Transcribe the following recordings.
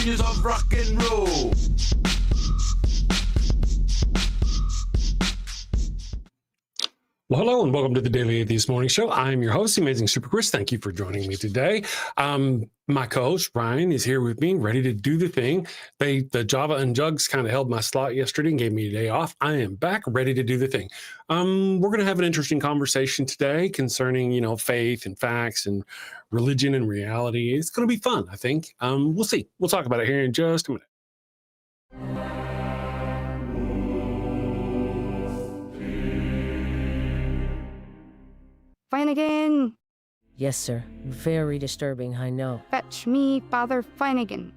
genius of rock and roll. Well, hello and welcome to the Daily Atheist Morning Show. I'm your host, the Amazing Super Chris. Thank you for joining me today. My co-host, Ryan, is here with me, ready to do the thing. The Java and Jugs kind of held my slot yesterday and gave me a day off. I am back, ready to do the thing. We're going to have an interesting conversation today concerning, faith and facts and religion and reality. It's going to be fun, I think. We'll see. We'll talk about it here in just a minute. Finnegan! Yes, sir. Very disturbing, I know. Fetch me Father Finnegan.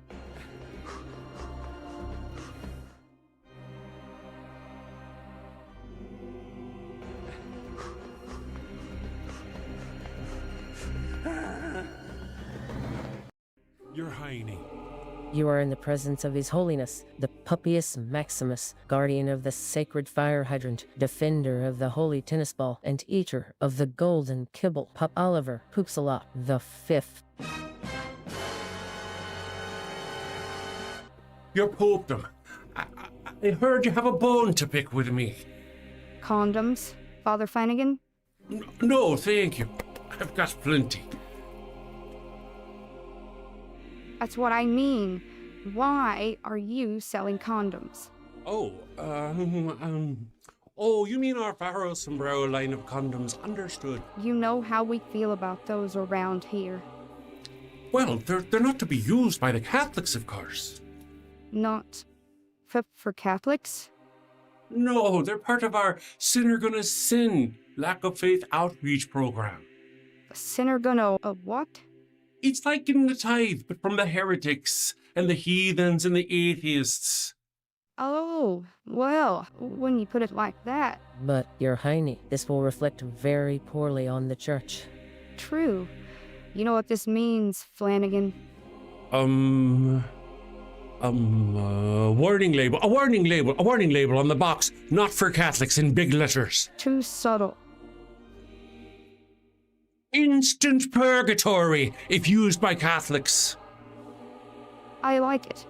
Your Highness. You are in the presence of His Holiness, the Pupius Maximus, guardian of the sacred fire hydrant, defender of the holy tennis ball, and eater of the golden kibble, Pup Oliver Poopsalot the Fifth. Your popedom. I heard you have a bone to pick with me. Condoms, Father Finnegan? No, thank you. I've got plenty. That's what I mean. Why are you selling condoms? Oh, you mean our Faro Sombrero line of condoms? Understood. You know how we feel about those around here. Well, they're not to be used by the Catholics, of course. Not for Catholics? No, they're part of our Sinner Gonna Sin lack of faith outreach program. A sinner gonna what? It's like getting the tithe, but from the heretics and the heathens and the atheists. Oh, well, when you put it like that. But, Your Highness, this will reflect very poorly on the church. True. You know what this means, Flanagan? Warning label, a warning label on the box, not for Catholics in big letters. Too subtle. Instant purgatory if used by Catholics. I like it.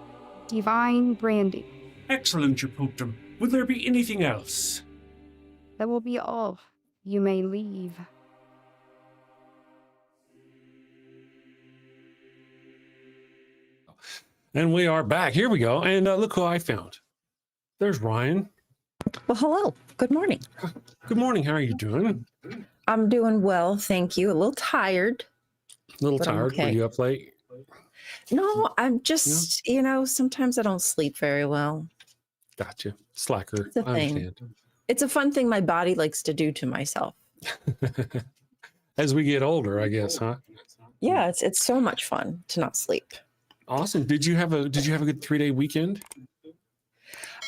Divine branding. Excellent, your popedom. Will there be anything else? That will be all. You may leave. And we are back. Here we go. And look who I found. There's Ryan. Well, hello. Good morning. Good morning. How are you doing? I'm doing well, thank you. A little tired. A little But I'm tired. okay. Were you up late? No, I'm just, sometimes I don't sleep very well. Gotcha. Slacker. It's a I thing. understand. It's a fun thing my body likes to do to myself. As we get older, I guess, huh? Yeah, it's so much fun to not sleep. Awesome. Did you have a good 3-day weekend?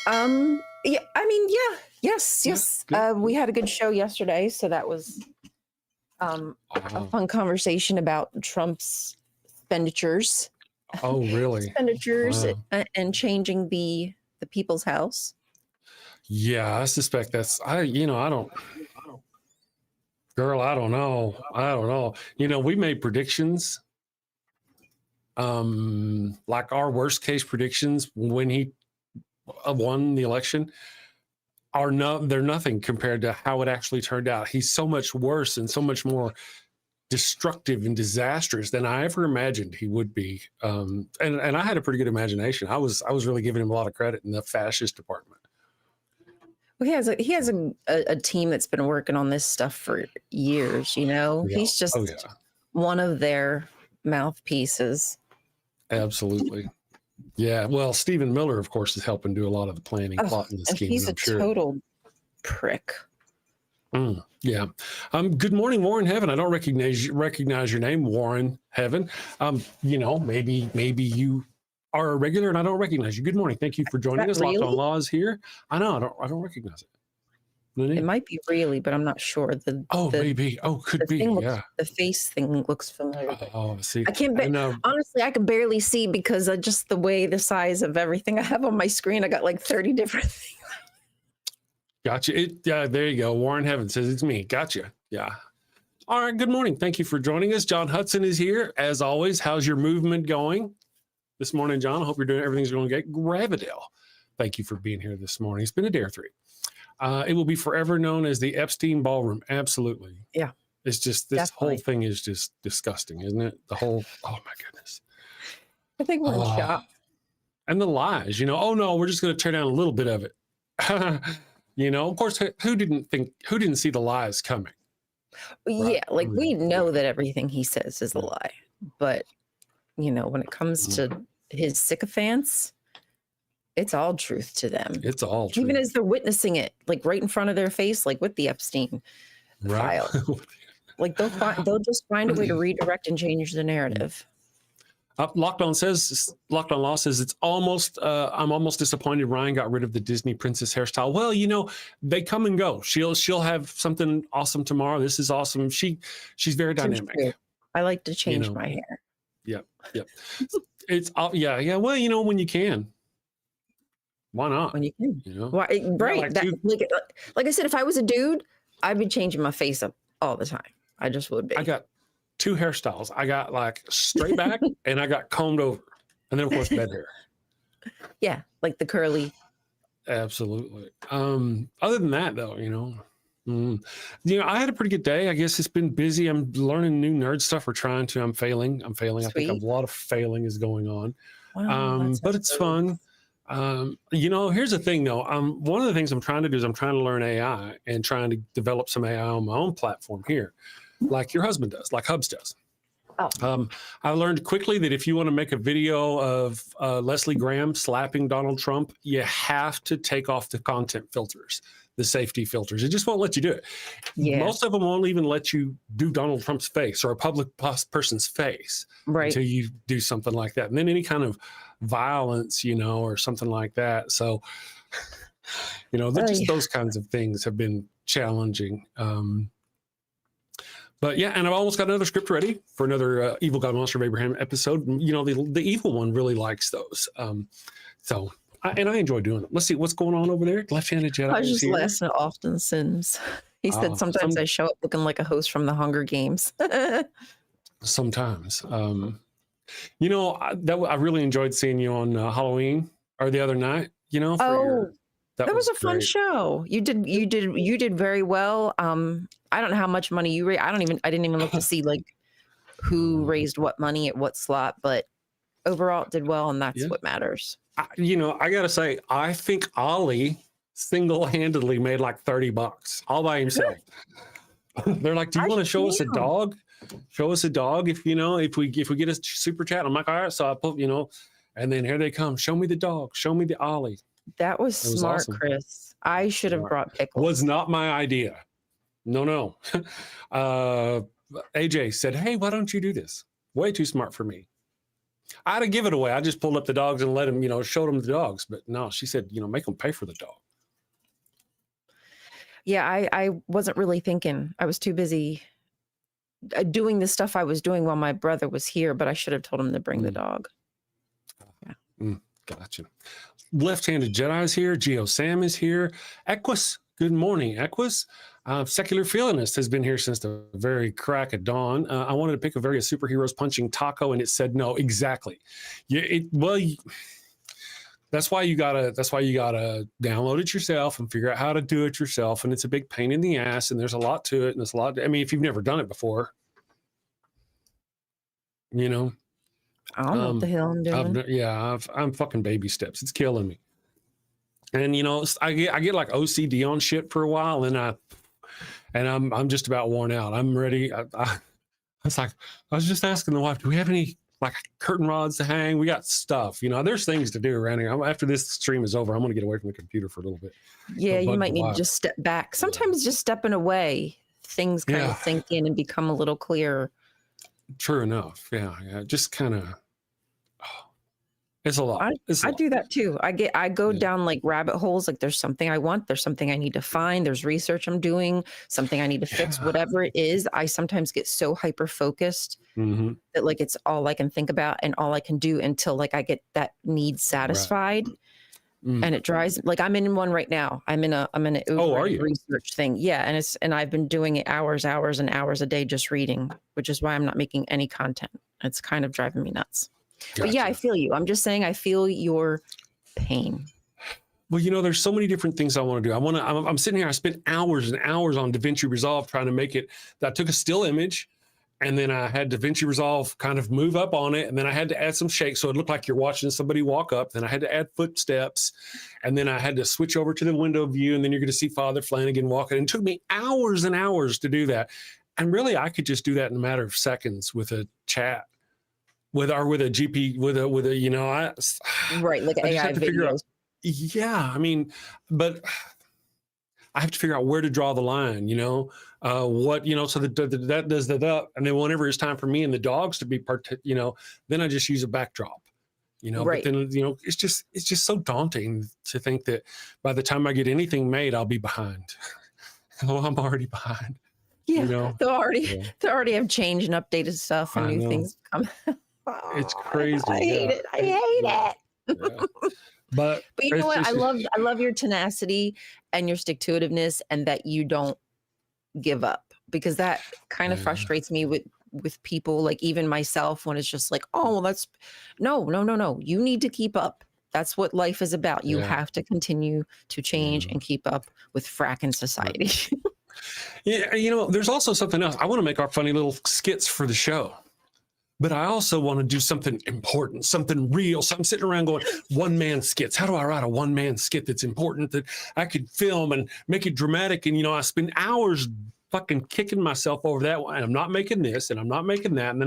Yeah, yes. good. We had a good show yesterday, so that was a fun conversation about Trump's expenditures. Oh, really? Wow. And changing the people's house. Yeah, I suspect that's I don't know. We made predictions. Like our worst case predictions when he won the election they're nothing compared to how it actually turned out. He's so much worse and so much more destructive and disastrous than I ever imagined he would be. And I had a pretty good imagination. I was really giving him a lot of credit in the fascist department. Well, he has a team that's been working on this stuff for years. Yeah. He's just one of their mouthpieces. Absolutely. Yeah. Well, Stephen Miller, of course, is helping do a lot of the planning, plotting, the scheming. He's a total prick. Yeah. Good morning, Warren Heaven. I don't recognize your name, Warren Heaven. Maybe you are a regular and I don't recognize you. Good morning. Thank you for joining us. Really? Locked on Laws here. I know. I don't recognize it. It might be really, but I'm not sure. Maybe. Oh, could be. The face thing looks familiar. Oh, see. I can't. Honestly, I can barely see because of just the way the size of everything I have on my screen. I got like 30 different things. Gotcha. Yeah, there you go. Warren Heaven says it's me. Gotcha. Yeah. All right. Good morning. Thank you for joining us. John Hudson is here as always. How's your movement going this morning, John. I hope you're doing everything's going to get Gravadale. Thank you for being here this morning. It's been a day or three. It will be forever known as the Epstein Ballroom. Absolutely. Yeah. It's just, this Definitely. whole thing is just disgusting, isn't it? The whole, oh my goodness. I think we're in shock. And the lies, oh no, we're just going to tear down a little bit of it. Of course, who didn't see the lies coming? Yeah, Right. like we know that everything he says is a lie. But, when it comes to his sycophants, it's all truth to them. It's all true. Even as they're witnessing it, like right in front of their face, like with the Epstein file. Like they'll just find a way to redirect and change the narrative. Locked On Law says it's almost. I'm almost disappointed Ryan got rid of the Disney princess hairstyle. Well, they come and go. She'll have something awesome tomorrow. This is awesome. She's very dynamic. I like to change my hair. Yep. It's yeah. Well, when you can. Why not? When you can. Why, right. Like I said, if I was a dude, I'd be changing my face up all the time. I just would be. I got 2 hairstyles. I got like straight back and I got combed over. And then of course bed hair. Yeah, like the curly. Absolutely. Other than that though, I had a pretty good day. I guess it's been busy. I'm learning new nerd stuff. I'm failing. Sweet. I think a lot of failing is going on. Wow, but it's fun. Here's the thing though. One of the things I'm trying to do is I'm trying to learn AI and trying to develop some AI on my own platform here, like your husband does, like Hubs does. Oh. I learned quickly that if you want to make a video of Leslie Graham slapping Donald Trump, you have to take off the content filters, the safety filters. It just won't let you do it. Yeah. Most of them won't even let you do Donald Trump's face or a public person's face until you do something like that. And then any kind of violence, or something like that. So, those kinds of things have been challenging. But yeah, and I've almost got another script ready for another Evil God Monster of Abraham episode. The evil one really likes those. I enjoy doing them. Let's see what's going on over there. Left-handed Jedi. I was just laughing at Austin Sims. He said sometimes I show up looking like a host from the Hunger Games. Sometimes. I really enjoyed seeing you on Halloween or the other night. That was a fun show. You did very well. I don't know how much money you raised. I didn't even look to see like who raised what money at what slot, but overall it did well, and that's what matters. I gotta say, I think Ollie single-handedly made like $30 all by himself. They're like, do you want to show us a dog? Show us a dog if we get a super chat. I'm like, all right. So I put, and then here they come. Show me the dog. Show me the Ollie. That was smart, awesome. Chris. I should have brought pickles. Was not my idea. No. AJ said, hey, why don't you do this? Way too smart for me. I'd have given it away. I just pulled up the dogs and let him, showed them the dogs. But no, she said, make them pay for the dog. Yeah, I wasn't really thinking. I was too busy doing the stuff I was doing while my brother was here, but I should have told him to bring the dog. Yeah. Gotcha. Left-handed Jedi is here. Geo Sam is here. Equus, good morning, Equus. Secular Feelinist has been here since the very crack of dawn. I wanted to pick a various superheroes punching taco, and it said no. Exactly. That's why you gotta download it yourself and figure out how to do it yourself. And it's a big pain in the ass, and there's a lot to it, and there's a lot. If you've never done it before, I don't know what the hell I'm doing. I'm fucking baby steps. It's killing me. And I get like OCD on shit for a while, and I'm just about worn out. I'm ready. I was just asking the wife, do we have any like curtain rods to hang? We got stuff. There's things to do around here. After this stream is over, I'm gonna get away from the computer for a little bit. Yeah, you might need to just step back. Sometimes just stepping away, things kind of sink in and become a little clearer. True enough. Yeah. Just kind of. It's a lot. I do that too. I go down like rabbit holes. Like there's something I want. There's something I need to find. There's research I'm doing. Something I need to fix. Whatever it is, I sometimes get so hyper focused that like it's all I can think about and all I can do until like I get that need satisfied. Right. And it drives like I'm in one right now. I'm in a research thing. Yeah, and I've been doing it hours and hours a day just reading, which is why I'm not making any content. It's kind of driving me nuts. But yeah, I Gotcha. feel you. I'm just saying I feel your pain. Well, there's so many different things I want to do. I'm sitting here. I spent hours and hours on DaVinci Resolve trying to make it. I took a still image, and then I had DaVinci Resolve kind of move up on it, and then I had to add some shake so it looked like you're watching somebody walk up. Then I had to add footsteps, and then I had to switch over to the window view, and then you're going to see Father Flanagan walking. And it took me hours and hours to do that. And really, I could just do that in a matter of seconds with a chat, with a GP, with a Right, like I just AI have to figure out. videos. Yeah, I mean, but I have to figure out where to draw the line, what, so that does that. And then whenever it's time for me and the dogs to be then I just use a backdrop, Right. but then, it's just so daunting to think that by the time I get anything made, I'll be behind. Oh, I'm already behind. Yeah, they'll Yeah. already have changed and updated stuff and I new know. things come. It's crazy. I hate it. I hate it. Yeah. But But you know what? it's I love your tenacity and your stick to itiveness, and that you don't give up, because that kind of Yeah. frustrates me with people, like even myself, when it's just like, oh, well, that's no. You need to keep up. That's what life is about. You Yeah. have to continue to change Yeah. and keep up with fracking society. Yeah, there's also something else. I want to make our funny little skits for the show, but I also want to do something important, something real. So I'm sitting around going, one-man skits. How do I write a one-man skit that's important that I could film and make it dramatic? And, I spend hours fucking kicking myself over that one. And I'm not making this and I'm not making that. And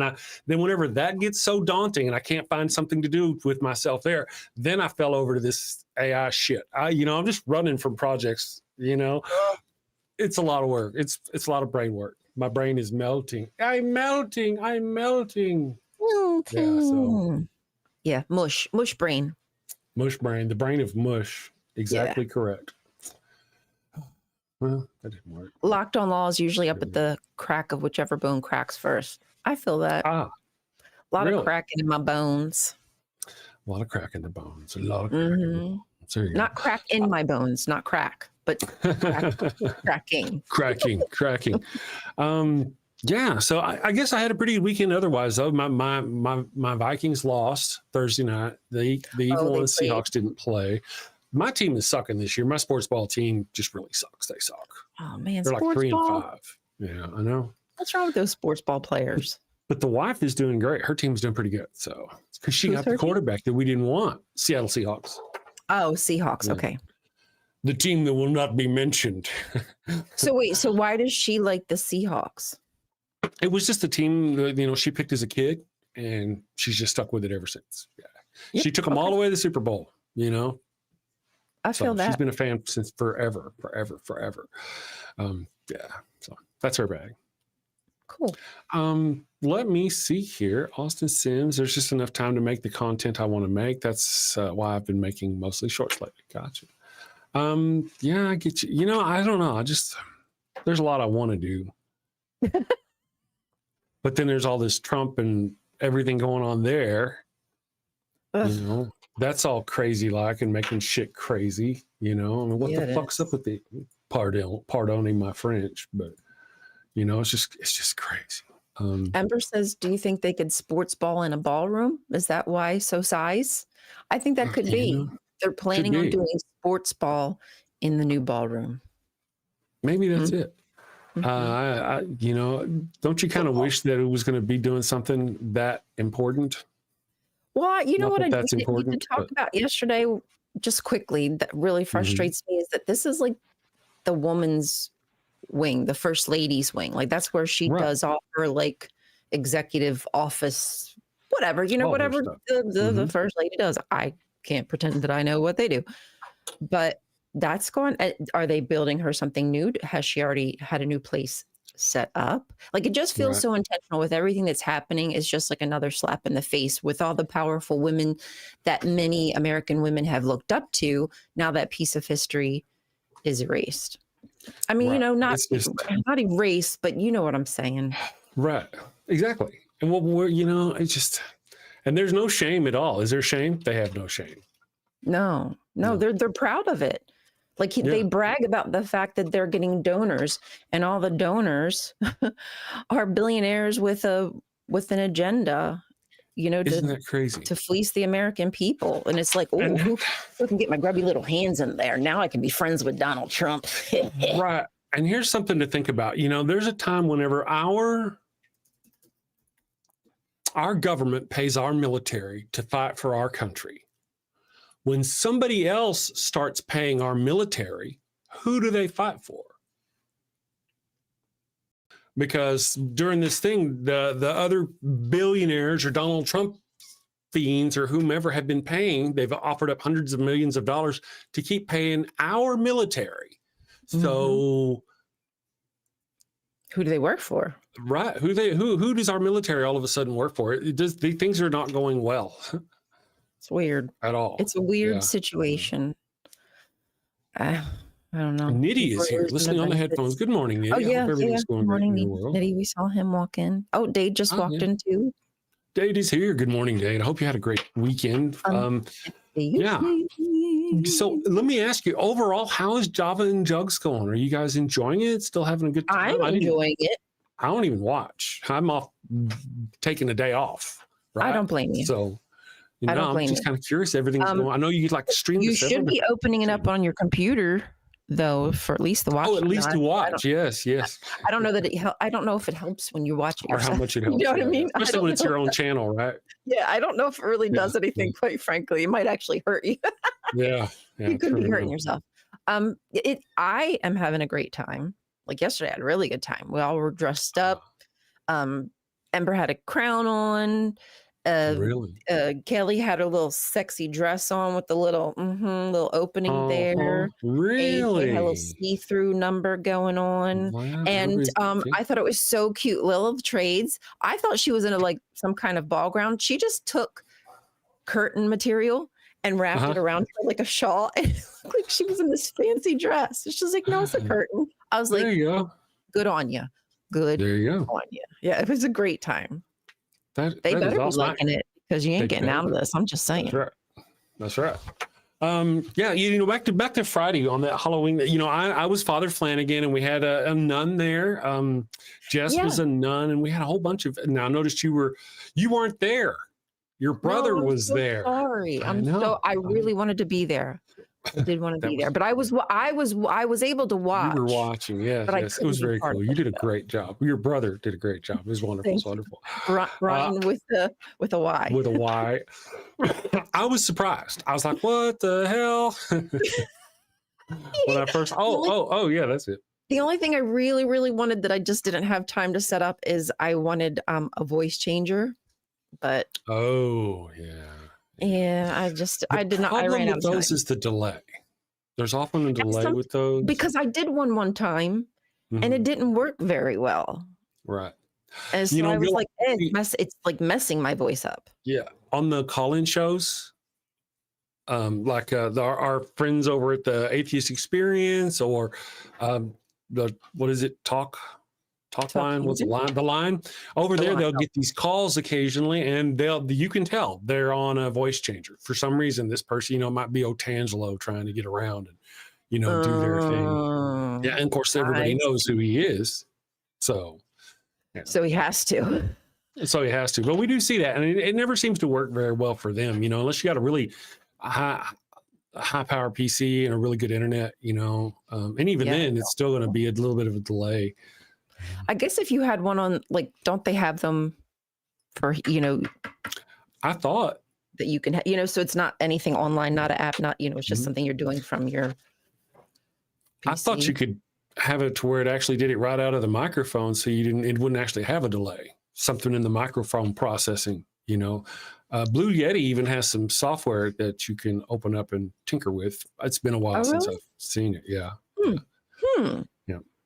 then whenever that gets so daunting and I can't find something to do with myself there, then I fell over to this AI shit. I'm just running from projects, It's a lot of work. It's a lot of brain work. My brain is melting. I'm melting. Yeah, so Yeah, mush brain. mush brain, the brain of mush. Exactly correct. Well, that didn't work. Locked on law is usually up at the crack of whichever bone cracks first. I feel that. Ah, A lot really? of cracking in my bones. a lot of crack in the bones. A lot of crack in the Mhm. bones. There you go. Not crack in my bones, not crack, but cracking. cracking. Yeah, so I guess I had a pretty good weekend otherwise, though. My Vikings lost Thursday night. The evil they ones, played. Seahawks didn't play. My team is sucking this year. My sports ball team just really sucks. They suck. Oh man, They're like sports 3-5. ball. Yeah, I know. What's wrong with those sports ball players? But the wife is doing great. Her team's doing pretty good. So, because she Who's got her the team? quarterback that we didn't want, Seattle Seahawks, Oh, Seahawks. Yeah. Okay. the team that will not be mentioned. So wait, so why does she like the Seahawks? It was just a team that, she picked as a kid, and she's just stuck with it ever since. Yeah. Yep, She took them all the way to the Super Bowl, I So feel she's that. been a fan since forever. Yeah, so that's her bag. Cool. Let me see here. Austin Sims, there's just enough time to make the content I want to make. That's why I've been making mostly shorts lately. Gotcha. Yeah, I get you. I don't know. There's a lot I want to do. But then there's all this Trump and everything going on there. Ugh. That's all crazy like and making shit crazy, I mean, what Yeah, the it fuck's up with the pardoning my French, but it's just crazy. Ember says, do you think they could sports ball in a ballroom? Is that why so size? I think that could be. They're planning on be. doing sports ball in the new ballroom. Maybe that's it. Mhm. Don't you kind of wish that it was going to be doing something that important? Well, you know Not what that I that's did important, talk but- about yesterday, just quickly, that really frustrates me is that this is like the woman's wing, the first lady's wing. Like that's where she Right. does all her like executive office, whatever, All her whatever stuff. the first lady does. I can't pretend that I know what they do, but that's gone. Are they building her something new? Has she already had a new place set up? Like it just feels Right. so intentional with everything that's happening. It's just like another slap in the face with all the powerful women that many American women have looked up to. Now that piece of history is erased. I mean, Right. not It's just- not erased, but you know what I'm saying. Right. Exactly. And what we're, it's just, and there's no shame at all. Is there shame? They have no shame. No, No. they're proud of it. Like they brag about the fact that they're getting donors, and all the donors are billionaires with an agenda. Isn't that crazy? to fleece the American people. And it's like, oh, who can get my grubby little hands in there? Now I can be friends with Donald Trump. Right. And here's something to think about. There's a time whenever our government pays our military to fight for our country. When somebody else starts paying our military, who do they fight for? Because during this thing, the other billionaires or Donald Trump fiends or whomever have been paying, they've offered up hundreds of millions of dollars to keep paying our military. So who do they work for? Right. Who does our military all of a sudden work for? Things are not going well. It's weird. At all. It's a weird situation. I don't know. Nitty is here listening on the headphones. Good morning, Nitty. Oh, yeah. Everything's going Good morning, great in your world. Nitty. We saw him walk in. Oh, Dade just walked in too. Dade is here. Good morning, Dade. I hope you had a great weekend. Yeah. So let me ask you, overall, how is Java and Jugs going? Are you guys enjoying it? Still having a good time? I'm enjoying it. I don't even watch. I'm off taking a day off. Right? I don't blame you. So, I don't blame I'm just kind of curious. Everything's going. I know you like stream. You should be opening it up on your computer, though, for at least the watch. Oh, at least to watch. Yes. I don't know that I don't know if it helps when you're watching or how much it helps. You know what I mean? Especially when it's your own channel, right? Yeah, I don't know if it really does anything. Quite frankly, it might actually hurt you. Yeah, you could be hurting yourself. I am having a great time. Like yesterday, I had a really good time. We all were dressed up. Ember had a crown on. Really? Kelly had a little sexy dress on with the little opening there. Really? They had a little see-through number going on. Wow, And I thought it was so cute. Lil of Trades. I thought she was in some kind of ball gown. She just took curtain material and wrapped it around her like a shawl. And it looked like she was in this fancy dress. She's like, no, it's a curtain. I was like, there you go. Good on you. Good there you go. on you. Yeah, it was a great time. They better be awesome. liking it because you ain't getting out of this. I'm just saying. That's right. Yeah, back to Friday on that Halloween. I was Father Flanagan, and we had a nun there. Jess was a nun, and we had a whole bunch of. Now, I noticed you weren't there. Your brother was there. Sorry, I really wanted to be there. I did want to be there, but I was able to watch. You were watching, yes. It was very cool. You did a great job. Your brother did a great job. It was wonderful. It's wonderful. Brian with a Y. With a Y. I was surprised. I was like, "What the hell?" When I first, yeah, that's it. The only thing I really, really wanted that I just didn't have time to set up is I wanted a voice changer, but yeah, I did not. I ran out of time. Those is the delay. There's often a delay with those because I did one time and it didn't work very well. Right. And so I was like, it's like messing my voice up. Yeah. On the call-in shows, our friends over at the Atheist Experience or Talk line, what's the line over there, they'll get these calls occasionally, and you can tell they're on a voice changer for some reason. This person, might be Otangelo trying to get around and do their thing. Yeah, and of course everybody knows who he is, so he has to. But we do see that, and it never seems to work very well for them, unless you got a really high power PC and a really good internet, and even then it's still going to be a little bit of a delay. I guess if you had one on, don't they have them for, I thought that you can, so it's not anything online, not an app, not, it's just something you're doing from your PC. I thought you could have it to where it actually did it right out of the microphone. So it wouldn't actually have a delay, something in the microphone processing, Blue Yeti even has some software that you can open up and tinker with. It's been a while since I've seen it. Yeah.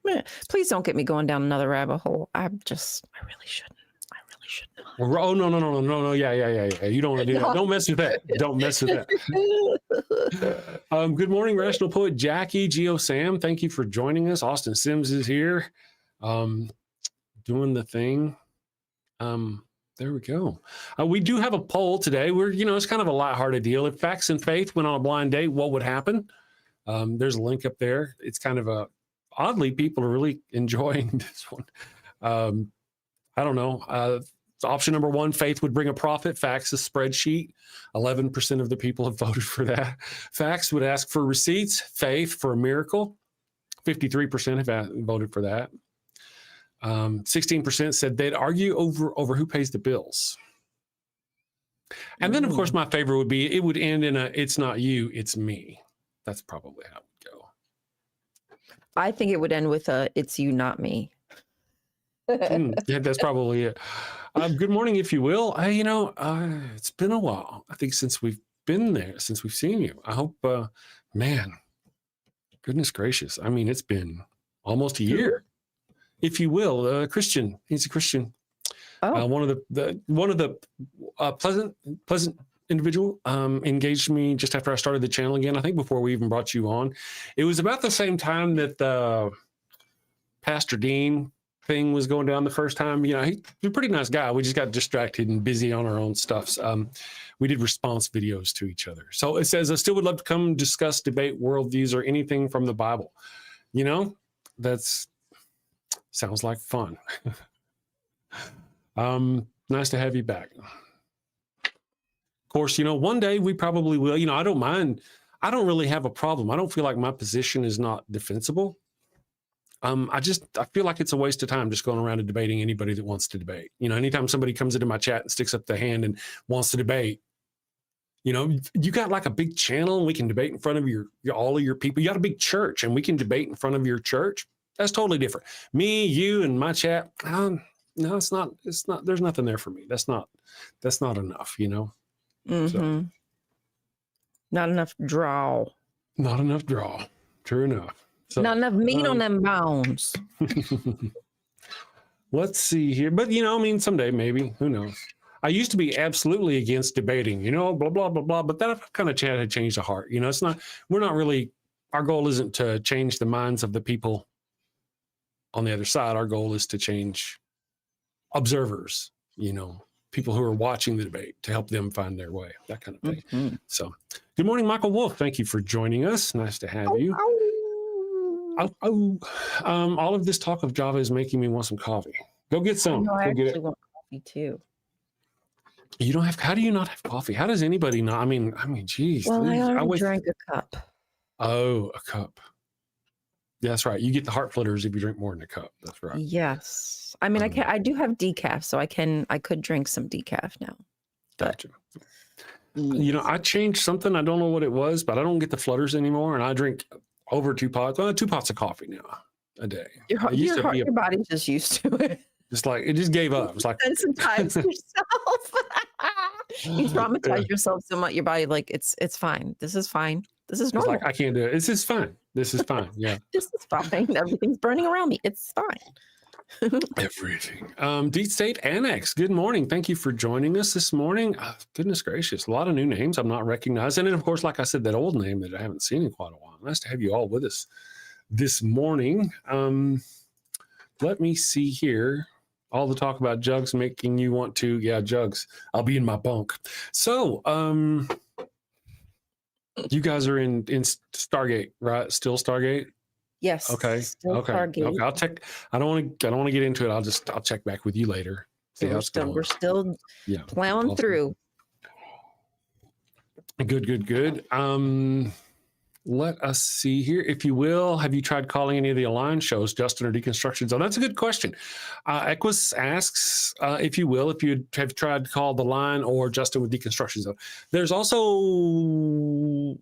Yeah. Please don't get me going down another rabbit hole. I really shouldn't. Oh, no. Yeah. You don't want to do that. Don't mess with that. Don't mess with that. Good morning, Rational Poet Jackie, Geo Sam. Thank you for joining us. Austin Sims is here. Doing the thing. There we go. We do have a poll today. It's kind of a lighthearted deal. If Facts and Faith went on a blind date, what would happen? There's a link up there. It's kind of oddly, people are really enjoying this one. I don't know. So option number 1, faith would bring a profit. Facts, a spreadsheet. 11% of the people have voted for that. Facts would ask for receipts. Faith for a miracle. 53% have voted for that. 16% said they'd argue over who pays the bills. And then, of course, my favorite would be, it would end in a, it's not you, it's me. That's probably how it would go. I think it would end with a, it's you, not me. Yeah, that's probably it. Good morning, if you will. It's been a while, I think, since we've been there, since we've seen you. I hope, man, goodness gracious. I mean, it's been almost a year, if you will. Christian, he's a Christian. Oh. One of the pleasant individual engaged me just after I started the channel again. I think before we even brought you on. It was about the same time that the Pastor Dean thing was going down the first time. You know, he's a pretty nice guy. We just got distracted and busy on our own stuff. We did response videos to each other. So it says, I still would love to come discuss, debate worldviews or anything from the Bible. You know, that's sounds like fun. Nice to have you back. Of course, you know, one day we probably will. You know, I don't mind. I don't really have a problem. I don't feel like my position is not defensible. I feel like it's a waste of time just going around and debating anybody that wants to debate. You know, anytime somebody comes into my chat and sticks up the hand and wants to debate, you know, you got like a big channel and we can debate in front of all of your people. You got a big church and we can debate in front of your church. That's totally different. Me, you, and my chat. No, it's not. There's nothing there for me. That's not enough, you know? So, not enough draw. not enough draw. True enough. So, Not enough meat on them bones. let's see here. But, you know, I mean, someday maybe. Who knows? I used to be absolutely against debating, you know, blah, blah, blah, blah. But that kind of chat had changed the heart. You know, we're not really, our goal isn't to change the minds of the people on the other side. Our goal is to change observers, you know, people who are watching the debate, to help them find their way, that kind of thing. So good morning, Michael Wolf. Thank you for joining us. Nice to have you. All of this talk of Java is making me want some coffee. Go get some. I Go get actually it. want coffee too. You don't have, how do you not have coffee? How does anybody not? I mean, geez. Well, I already wait. drank a cup. Oh, a cup. Yeah, that's right. You get the heart flutters if you drink more than a cup. That's right. Yes. I mean, I do have decaf, so I could drink some decaf now. But Gotcha. You know, I changed something. I don't know what it was, but I don't get the flutters anymore. And I drink over 2 pots of coffee now a day. Your body's just used to it. Just like, it just gave up. It's like, Sensitize yourself. You traumatize yourself so much. Your body, like, it's fine. This is fine. This is normal. It's like, I can't do it. This is fine. This is fine. Yeah. This is fine. Everything's burning around me. It's fine. Everything. Deep State Annex. Good morning. Thank you for joining us this morning. Goodness gracious. A lot of new names I'm not recognizing. And of course, like I said, that old name that I haven't seen in quite a while. Nice to have you all with us this morning. Let me see here. All the talk about jugs making you want to, yeah, jugs. I'll be in my bunk. So, you guys are in Stargate, right? Still Stargate? Yes. Okay. Okay. Stargate. Okay. I'll check. I don't want to get into it. I'll check back with you later. See how it's going. We're still plowing awesome. through. Good. Let us see here. If you will, have you tried calling any of the Aligned shows, Justin, or Deconstruction Zone? That's a good question. Equus asks, if you will, if you have tried to call the Line or Justin with Deconstruction Zone. There's also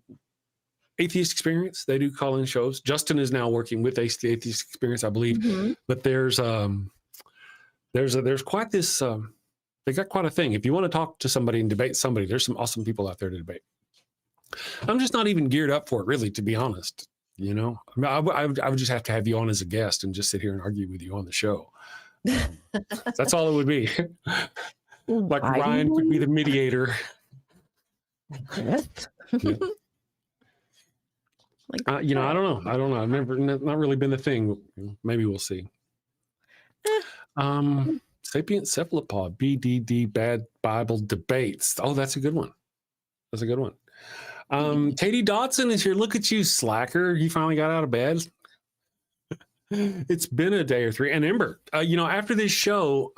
Atheist Experience. They do call in shows. Justin is now working with Atheist Experience, I believe. But there's quite this. They got quite a thing. If you want to talk to somebody and debate somebody, there's some awesome people out there to debate. I'm just not even geared up for it, really, to be honest. You know, I would just have to have you on as a guest and just sit here and argue with you on the show. That's all it would be. Like Ryan could be the mediator. Yes. Yeah. You know, I don't know. I've not really been the thing. Maybe we'll see. Sapient Cephalopod, BDD, Bad Bible Debates. Oh, that's a good one. Katie Dotson is here. Look at you, slacker. You finally got out of bed. It's been a day or three. And Ember, you know, after this show,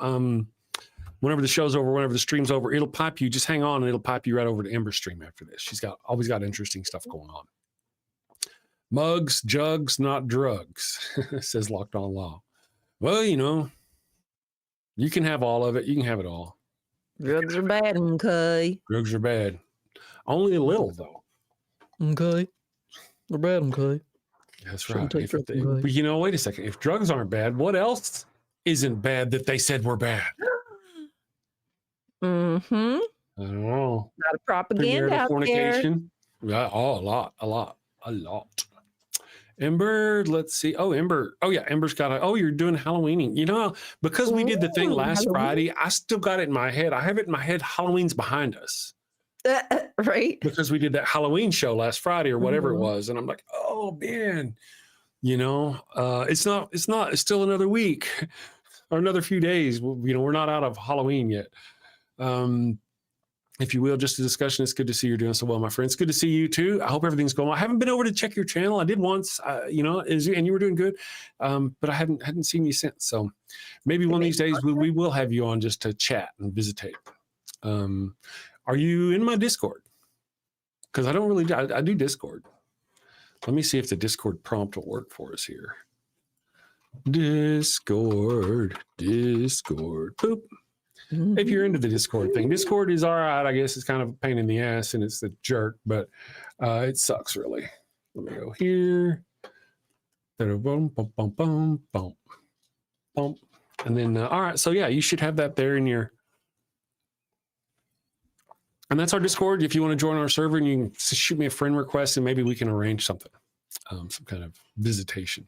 whenever the show's over, whenever the stream's over, it'll pipe you. Just hang on, and it'll pipe you right over to Ember's stream after this. She's always got interesting stuff going on. Mugs, jugs, not drugs, says Locked On Law. Well, you know, you can have all of it. You can have it all. Drugs are bad, okay. Drugs are bad. Only a little, though. Okay. They're bad, okay. That's right. But you know, wait a second. If drugs aren't bad, what else isn't bad that they said were bad? Mm-hmm. I don't know. Not a propaganda out fornication. Yeah, oh, a lot. Ember, let's see. Oh, Ember. Oh, yeah. Ember's got you're doing Halloweening. You know, because we did the thing last Friday, I still got it in my head. I have it in my head. Halloween's behind us. Right. Because we did that Halloween show last Friday or whatever it was. And I'm like, oh, man, you know, it's still another week or another few days. You know, we're not out of Halloween yet. If you will, just a discussion. It's good to see you're doing so well, my friend. It's good to see you too. I hope everything's going well. I haven't been over to check your channel. I did once, you know, and you were doing good, but I hadn't seen you since. So maybe one of these days we will have you on just to chat and visitate. Are you in my Discord? Because I don't really, I do Discord. Let me see if the Discord prompt will work for us here. Discord, boop. If you're into the Discord thing, Discord is all right. I guess it's kind of a pain in the ass and it's a jerk, but it sucks really. Let me go here. Boom, boom, boom, boom, boom, boom. And then, all right. So yeah, you should have that there in your, and that's our Discord. If you want to join our server, and you can shoot me a friend request and maybe we can arrange something, some kind of visitation.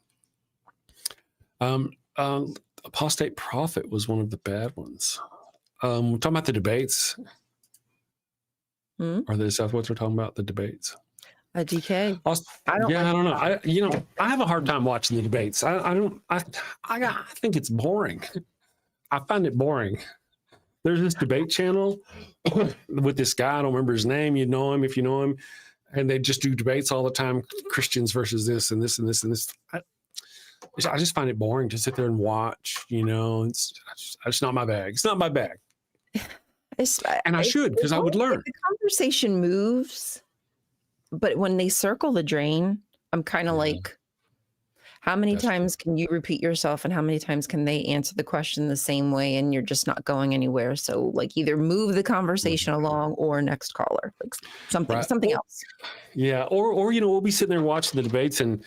Apostate Prophet was one of the bad ones. We're talking about the debates. Are they stuff what we're talking about? The debates. DK. I don't know. I have a hard time watching the debates. I think it's boring. I find it boring. There's this debate channel with this guy. I don't remember his name. You know him if you know him. And they just do debates all the time. Christians versus this and this and this and this. I just find it boring to sit there and watch, you know. It's not my bag. It's not my bag. And I should, because I would learn. The conversation moves, but when they circle the drain, I'm kind of like, how many times can you repeat yourself and how many times can they answer the question the same way and you're just not going anywhere? So like either move the conversation along or next caller, like something else. Yeah. Or, you know, we'll be sitting there watching the debates and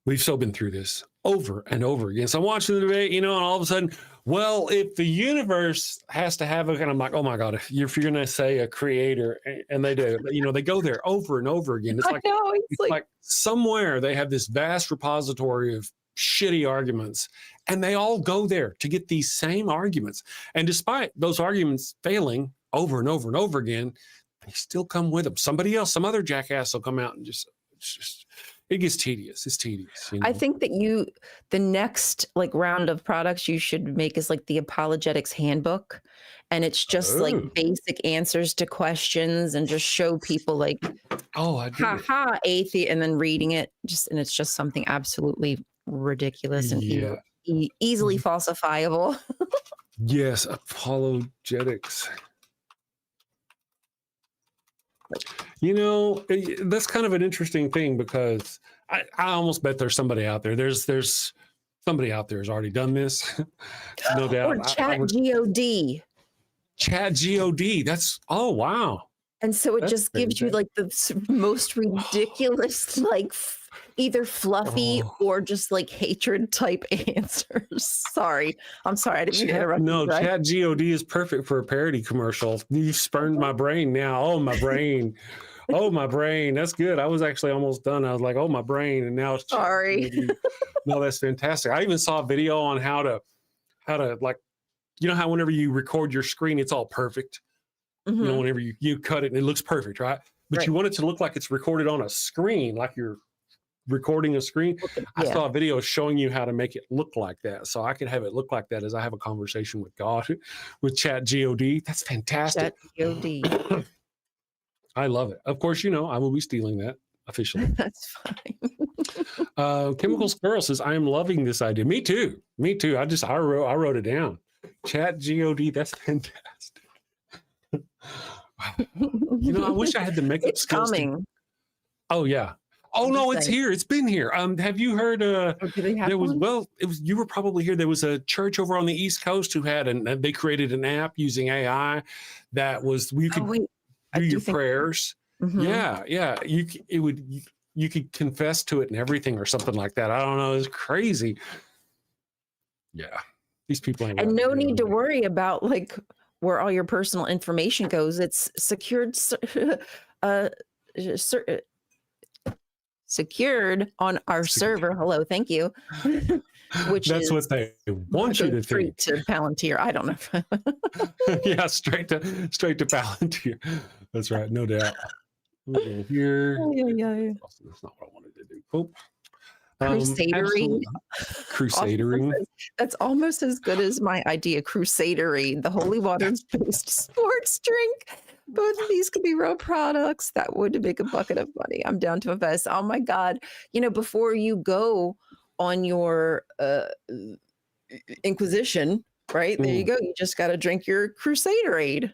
we've so been through this over and over again. So I'm watching the debate, you know, and all of a sudden, well, if the universe has to have and I'm like, oh my God, if you're going to say a creator, and they do, you know, they go there over and over again. It's like, it's like somewhere they have this vast repository of shitty arguments and they all go there to get these same arguments. And despite those arguments failing over and over and over again, they still come with them. Somebody else, some other jackass will come out and it gets tedious. It's tedious. You know? I think that the next like round of products you should make is like the apologetics handbook. And it's just like basic answers to questions and just show people like, atheist, and then reading it and it's just something absolutely ridiculous and easily falsifiable. Yes. Apologetics. You know, that's kind of an interesting thing because I almost bet there's somebody out there. There's somebody out there who's already done this. No doubt. Or ChatGOD. ChatGOD. That's, oh, wow. And so it just gives you like the most ridiculous, like either fluffy or just like hatred type answers. Sorry. I'm sorry. I didn't mean to interrupt. No, ChatGOD is perfect for a parody commercial. You've spurned my brain now. Oh, my brain. Oh, my brain. That's good. I was actually almost done. I was like, oh, my brain. And now it's sorry. No, that's fantastic. I even saw a video on how to like, you know how whenever you record your screen, it's all perfect. You know, whenever you cut it and it looks perfect, right? But you want it to look like it's recorded on a screen, like you're recording a screen. I saw a video showing you how to make it look like that. So I could have it look like that as I have a conversation with God with ChatGOD. That's fantastic. ChatGOD. I love it. Of course, you know, I will be stealing that officially. That's fine. Chemical Squirrel says, I am loving this idea. Me too. Me too. I wrote it down. Chat God. That's fantastic. You know, I wish I had the makeup It's skills. coming. Oh yeah. Oh I'm no, just it's saying. here. It's been here. Have you heard? Do they have There was one? it was you were probably here. There was a church over on the East Coast who had they created an app using AI that was you could Oh, wait. I do do your think- prayers. Mhm. Yeah. You could confess to it and everything or something like that. I don't know. It's crazy. Yeah, these people ain't. And got no it. need to worry about like where all your personal information goes. It's secured, secured on our server. Hello, thank you. Which That's is what they want you to straight think. to Palantir. I don't know. Yeah, straight to Palantir. That's right, no doubt. We'll go here. Yeah. That's not what I wanted to do. Oh. Crusadering. Absolutely. Crusadering. That's almost as good as my idea. Crusadering, the holy waters-based sports drink. Both of these could be real products. That would make a bucket of money. I'm down to invest. Oh my God. You know, before you go on your Inquisition, right? There you go. You just got to drink your Crusaderade.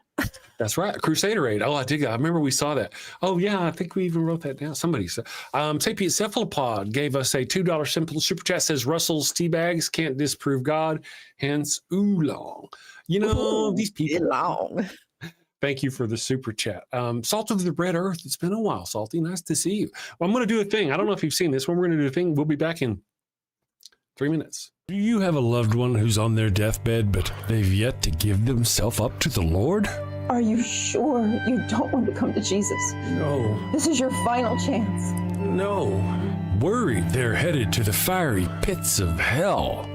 That's right. Crusaderade. Oh, I dig that. I remember we saw that. Oh, yeah. I think we even wrote that down. Somebody said. Sapient Cephalopod gave us a $2 simple super chat. Says Russell's tea bags can't disprove God. Hence, oolong. You know, these people. Long. Thank you for the super chat. Salt of the Red Earth. It's been a while, Salty. Nice to see you. Well, I'm going to do a thing. I don't know if you've seen this. When we're going to do a thing, we'll be back in 3 minutes. Do you have a loved one who's on their deathbed, but they've yet to give themselves up to the Lord? Are you sure you don't want to come to Jesus? No. This is your final chance. No. Worried they're headed to the fiery pits of hell.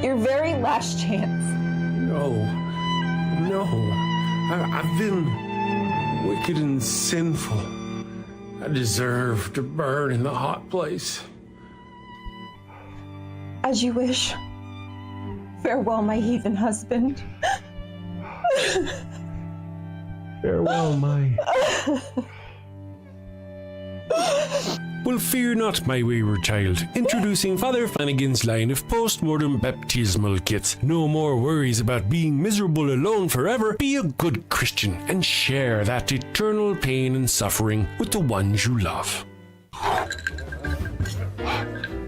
Your very last chance. No. I've been wicked and sinful. I deserve to burn in the hot place. As you wish. Farewell, my heathen husband. Farewell, my... Well, fear not, my wayward child. Introducing Father Flanagan's line of post-mortem baptismal kits. No more worries about being miserable alone forever. Be a good Christian and share that eternal pain and suffering with the ones you love.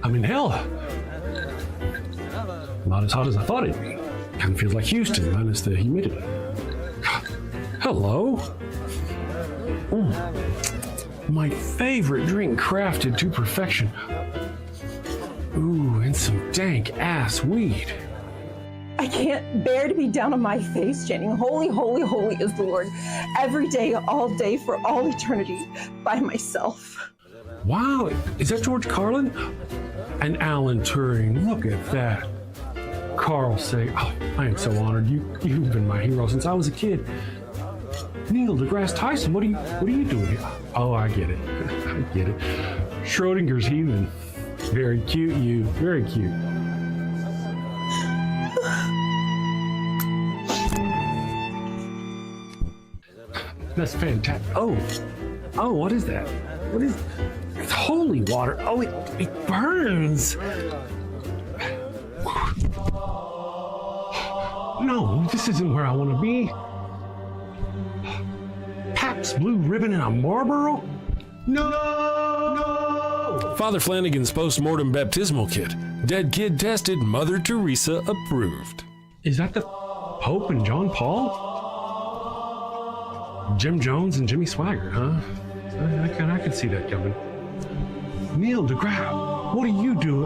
I'm in hell. Not as hot as I thought it'd be. Kind of feels like Houston, minus the humidity. Hello. My favorite drink crafted to perfection. Ooh, and some dank ass weed. I can't bear to be down on my face chanting, holy, holy, holy is the Lord, every day, all day, for all eternity, by myself. Wow, is that George Carlin? And Alan Turing, look at that. Carl say, oh, I am so honored. You've been my hero since I was a kid. Neil deGrasse Tyson, what are you doing here? Oh, I get it. I get it. Schrodinger's heathen. Very cute, you. Very cute. That's fantastic. Oh, what is that? What is? It's holy water. Oh, it burns. No, this isn't where I want to be. Pabst Blue Ribbon and a Marlboro? No! Father Flanagan's post-mortem baptismal kit. Dead kid tested, Mother Teresa approved. Is that the Pope and John Paul? Jim Jones and Jimmy Swaggart, huh? I can see that coming. Neil deGrasse, what are you doing?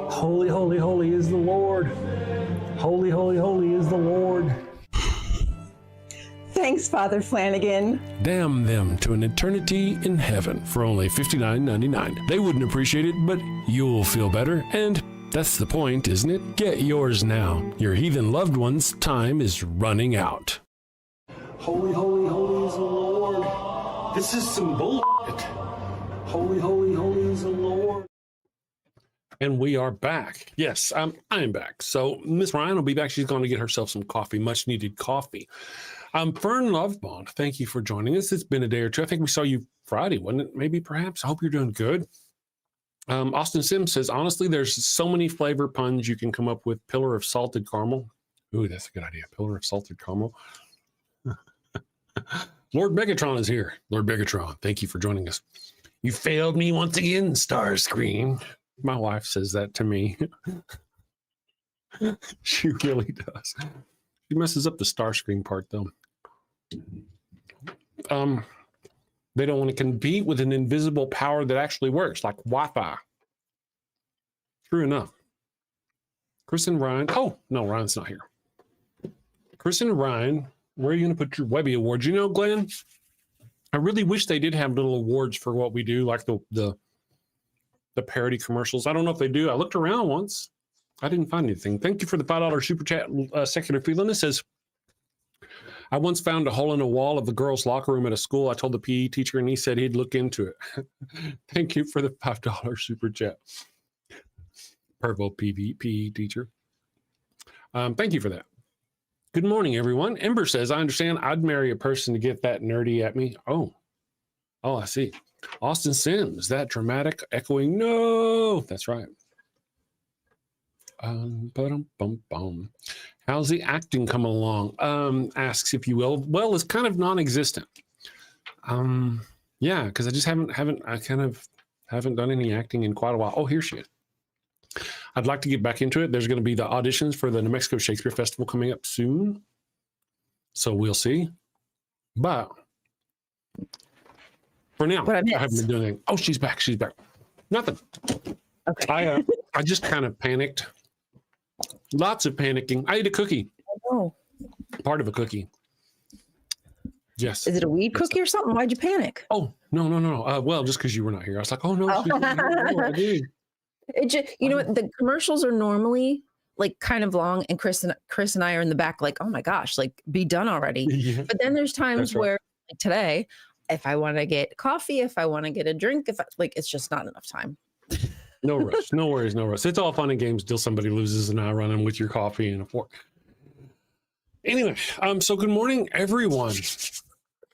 Holy, holy, holy is the Lord. Holy, holy, holy is the Lord. Thanks, Father Flanagan. Damn them to an eternity in heaven for only $59.99. They wouldn't appreciate it, but you'll feel better, and that's the point, isn't it? Get yours now. Your heathen loved one's time is running out. Holy, holy, holy is the Lord. This is some bullshit. Holy, holy, holy is the Lord. And we are back. Yes, I'm back. So Miss Ryan will be back. She's going to get herself some coffee, much needed coffee. Fern Lovebond, thank you for joining us. It's been a day or two. I think we saw you Friday, wasn't it? Maybe, perhaps. I hope you're doing good. Austin Sims says, honestly, there's so many flavor puns you can come up with. Pillar of salted caramel. Ooh, that's a good idea. Pillar of salted caramel. Lord Megatron is here. Lord Megatron, thank you for joining us. You failed me once again, Starscream. My wife says that to me. She really does. She messes up the Starscream part, though. They don't want to compete with an invisible power that actually works, like Wi-Fi. True enough. Chris and Ryan. Oh, no, Ryan's not here. Chris and Ryan, where are you going to put your Webby Awards? You know, Glenn, I really wish they did have little awards for what we do, like the parody commercials. I don't know if they do. I looked around once. I didn't find anything. Thank you for the $5 super chat, Secular Feeling. It says, I once found a hole in a wall of the girls' locker room at a school. I told the PE teacher, and he said he'd look into it. Thank you for the $5 super chat. Pervo PE teacher. Thank you for that. Good morning, everyone. Ember says, I understand I'd marry a person to get that nerdy at me. Oh, I see. Austin Sims, that dramatic echoing. No, that's right. How's the acting coming along? Asks, if you will. Well, it's kind of non-existent. Yeah, because I just haven't done any acting in quite a while. Oh, here she is. I'd like to get back into it. There's going to be the auditions for the New Mexico Shakespeare Festival coming up soon. So we'll see. But for now, I haven't been doing anything. Oh, she's back. She's back. Nothing. Okay. I just kind of panicked. Lots of panicking. I ate a cookie. Oh. Part of a cookie. Yes. Is it a weed cookie or something? Why'd you panic? Oh, no. Well, just because you were not here. I was like, oh, no. I did. It just, you know what? The commercials are normally like kind of long, and Chris and I are in the back like, oh my gosh, like be done already. Yeah. But then there's times where like today, if I want to get coffee, if I want to get a drink, it's just not enough time. No rush. No worries. No rush. It's all fun and games till somebody loses and I run in with your coffee and a fork. Anyway, so good morning, everyone.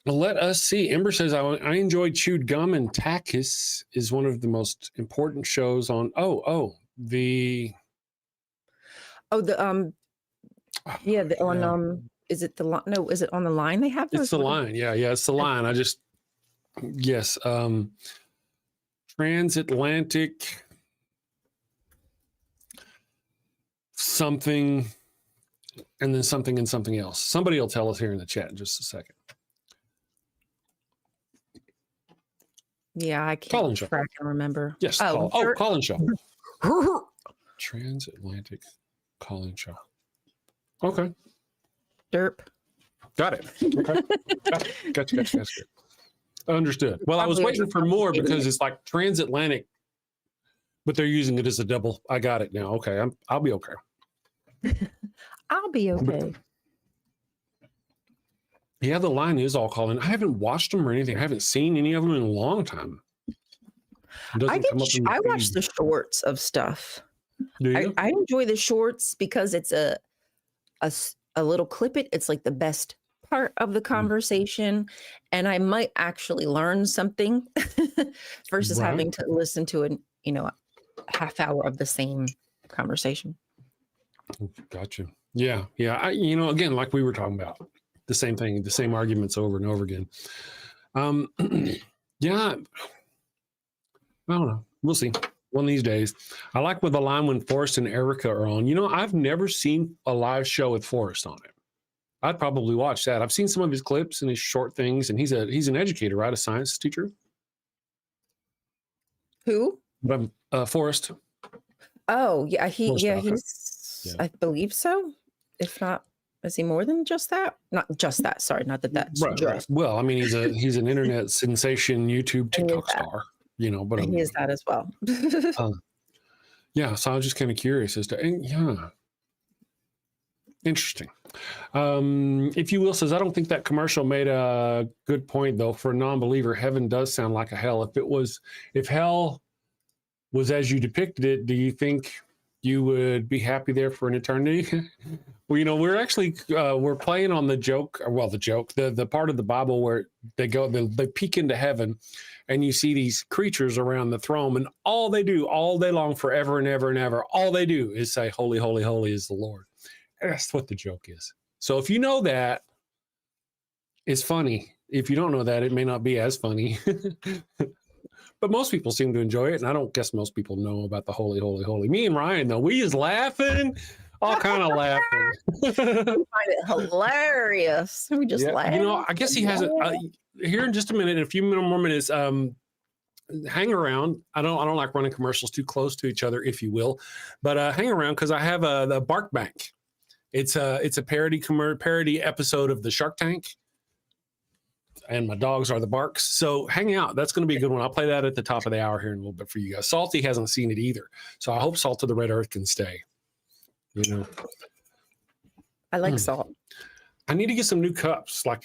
Let us see. Ember says, I enjoyed Chewed Gum, and Takis is one of the most important shows on. Is it is it on the line they have? It's the line. Yeah, it's the line. Yes. Transatlantic something, and then something and something else. Somebody will tell us here in the chat in just a second. Yeah, I can't track and remember. Yes. Call-in show. Transatlantic call-in show. Okay. Derp. Got it. Okay. Gotcha. Understood. Well, I was waiting for more because it's like transatlantic, but they're using it as a double. I got it now. Okay. I'll be okay. I'll be okay. Yeah, the line is all call-in. I haven't watched them or anything. I haven't seen any of them in a long time. I watch the shorts of stuff. Do you? I enjoy the shorts because it's a little clip. It's like the best part of the conversation, and I might actually learn something versus having to listen to a half hour of the same conversation. Gotcha. Yeah. Again, like we were talking about. The same thing, the same arguments over and over again. Yeah, I don't know. We'll see. One of these days. I like with the line when Forrest and Erica are on. I've never seen a live show with Forrest on it. I'd probably watch that. I've seen some of his clips and his short things, and he's an educator, right? A science teacher. Who? Forrest. Oh, yeah. He's. I believe so. If not. Is he more than just that? Not just that. Sorry, not that's right. Well, I mean, he's an internet sensation, YouTube, TikTok star. But he is that as well. Yeah, so I was just kind of curious as to, interesting. If you will says, I don't think that commercial made a good point though. For a non-believer, heaven does sound like a hell. If hell was as you depicted it, do you think you would be happy there for an eternity. Well, you know, we're actually we're playing on the joke, the part of the Bible where they peek into heaven, and you see these creatures around the throne, and all they do all day long, forever and ever and ever, all they do is say, "Holy, holy, holy is the Lord." And that's what the joke is. So if you know that, it's funny. If you don't know that, it may not be as funny. But most people seem to enjoy it, and I don't guess most people know about the holy, holy, holy. Me and Ryan, though, we is laughing, all kind of laughing. We find it hilarious. We just laugh. You know, I guess he has it here in just a minute, in a few more minutes. Hang around. I don't like running commercials too close to each other, if you will, but hang around because I have the Bark Bank. It's a parody episode of the Shark Tank. And my dogs are the Barks. So hang out. That's going to be a good one. I'll play that at the top of the hour here in a little bit for you guys. Salty hasn't seen it either. So I hope Salt of the Red Earth can stay. You know, I like salt. I need to get some new cups, like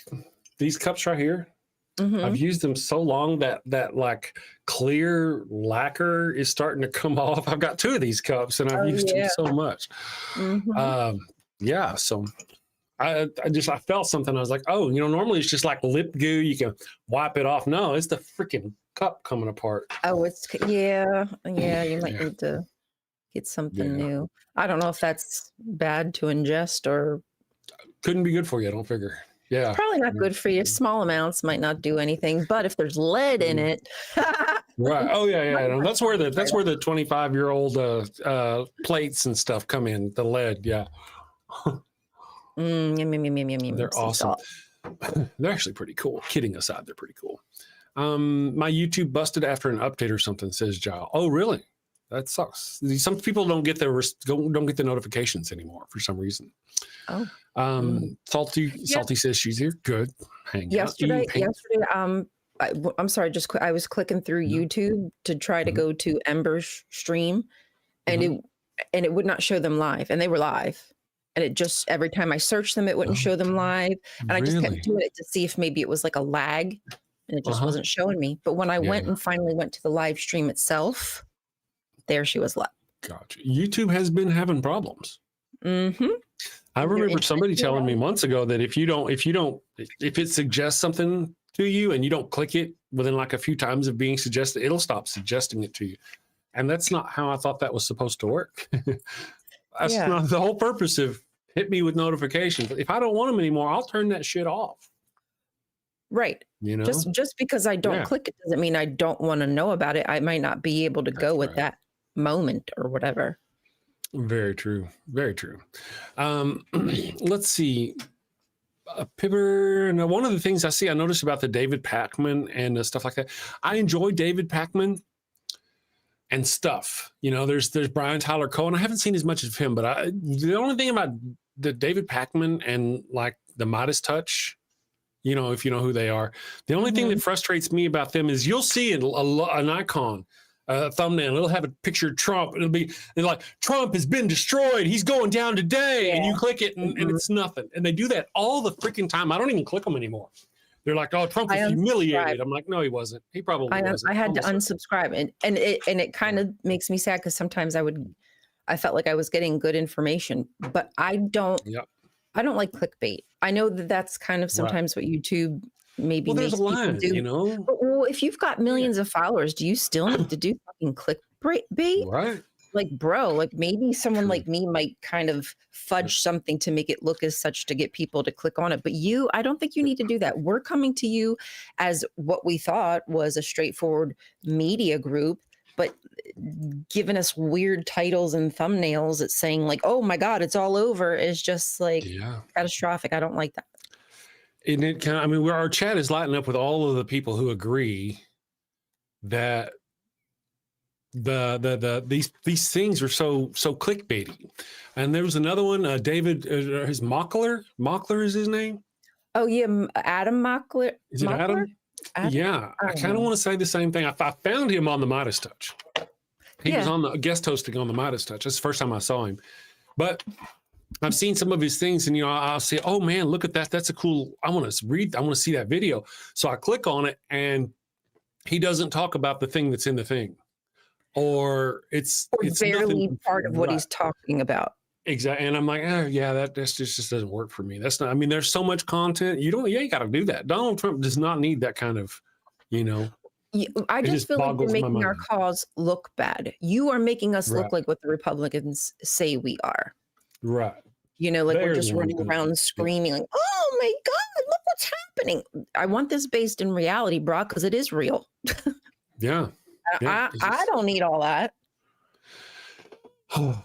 these cups right here. Mhm. I've used them so long that like clear lacquer is starting to come off. I've got 2 of these cups and I've used them so much. Mhm. Yeah. So I felt something. I was like, oh, you know, normally it's just like lip goo. You can wipe it off. No, it's the freaking cup coming apart. Oh, yeah. You might need to get something new. I don't know if that's bad to ingest or couldn't be good for you. I don't figure. Yeah, probably not good for you. Small amounts might not do anything, but if there's lead in it, right? Oh yeah. No, that's where the 25-year-old plates and stuff come in. The lead, yeah. They're awesome. They're actually pretty cool. Kidding aside, they're pretty cool. My YouTube busted after an update or something, says Giles. Oh, really? That sucks. Some people don't get the notifications anymore for some reason. Oh. Salty says she's here. Good. Yesterday, I'm sorry. I was clicking through YouTube to try to go to Ember's stream, and it would not show them live, and they were live. And it just, every time I searched them, it wouldn't show them live. And I just kept doing it to see if maybe it was like a lag, and it just wasn't showing me. But when I went and finally went to the live stream itself, there she was live. Gotcha. YouTube has been having problems. Mm-hmm. I remember somebody telling me months ago that if it suggests something to you and you don't click it within like a few times of being suggested, it'll stop suggesting it to you. And that's not how I thought that was supposed to work. That's not the whole purpose of hit me with notifications. If I don't want them anymore, I'll turn that shit off. Right. You know, just because I don't click it doesn't mean I don't want to know about it. I might not be able to go with that moment or whatever. Very true. Very true. Let's see. Pipper. Now, one of the things I noticed about the David Pakman and stuff like that. I enjoy David Pakman and stuff. You know, there's Brian Tyler Cohen. I haven't seen as much of him, but the only thing about the David Pakman and like the Midas Touch, you know, if you know who they are, the only thing that frustrates me about them is you'll see an icon, a thumbnail. It'll have a picture of Trump. It'll be like, Trump has been destroyed. He's going down today. And you click it and it's nothing. And they do that all the freaking time. I don't even click them anymore. They're like, oh, Trump was humiliated. I'm like, no, he wasn't. He probably wasn't. I had to unsubscribe. And it kind of makes me sad because sometimes I felt like I was getting good information, but I don't like clickbait. I know that that's kind of sometimes what YouTube maybe makes people do. You know? But, well, if you've got millions of followers, do you still need to do fucking clickbait? Right. Like, bro, like maybe someone like me might kind of fudge something to make it look as such to get people to click on it. But I don't think you need to do that. We're coming to you as what we thought was a straightforward media group, but giving us weird titles and thumbnails. It's saying like, oh my God, it's all over is just like catastrophic. I don't like that. And it kind of, I mean, our chat is lighting up with all of the people who agree that these things are so clickbaity. And there was another one, David, his Mockler is his name. Oh yeah, Adam Mockler. Is it Adam? Yeah, I kind of want to say the same thing. I found him on the Midas Touch. He was on the guest hosting on the Midas Touch. That's the first time I saw him. But I've seen some of his things, and I'll say, "Oh man, look at that! That's a cool. I want to see that video." So I click on it, and he doesn't talk about the thing that's in the thing. or it's barely nothing, part of what right. he's talking about. Exactly. And I'm like, oh, yeah, that just doesn't work for me. That's not, I mean, there's so much content. You got to do that. Donald Trump does not need that kind of, I it just feel like you're boggles my making our mind. cause look bad. You are making us Right. look like what the Republicans say we are. Right. Like They're we're the just ones running that- around screaming, like, oh my God, look what's happening. I want this based in reality, Brock, because it is real. Yeah. Yeah. I don't need all that. I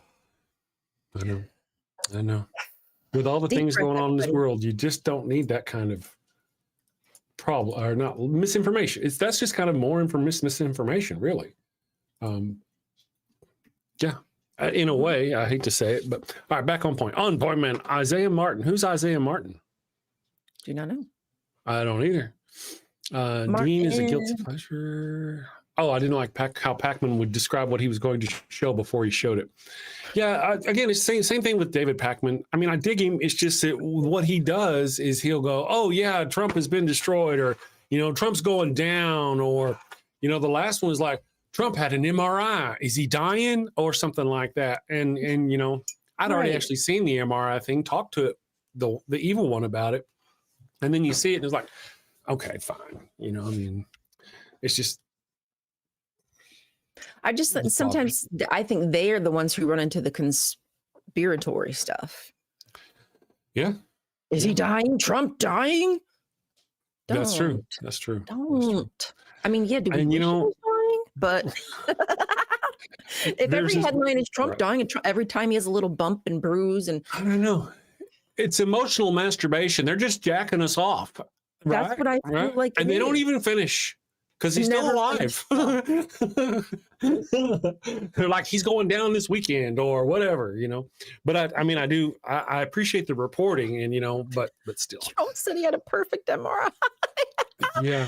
know. With all the Deep things breath, going on in this everybody. world, you just don't need that kind of problem or not misinformation. That's just kind of more misinformation, really. Yeah. In a way, I hate to say it, but all right, back on point. On point, man. Isaiah Martin. Who's Isaiah Martin? Do not know. I don't either. Dean is a guilty pleasure. Oh, I didn't like how Pacman would describe what he was going to show before he showed it. Yeah, again, it's the same thing with David Pacman. I mean, I dig him. It's just that what he does is he'll go, oh, yeah, Trump has been destroyed, or, Trump's going down, or, the last one was like, Trump had an MRI. Is he dying? Or something like that. And I'd already Right. actually seen the MRI thing, talked to the evil one about it. And then you see it and it's like, okay, fine. It's just. Sometimes I think they are the ones who run into the conspiratory stuff. Yeah. Is he dying? Trump dying? That's true. Don't. That's true. Don't. I mean, yeah, do we And, wish he was dying? But if There's every this- headline is Trump right. dying, and every time he has a little bump and bruise, and I don't know. It's emotional masturbation. They're just jacking us off. That's right? what I feel Right? like And it they don't is. even finish because he's still Never alive. They're like, he's going down this weekend or whatever, But I appreciate the reporting and, but still. Trump said he had a perfect MRI. Yeah.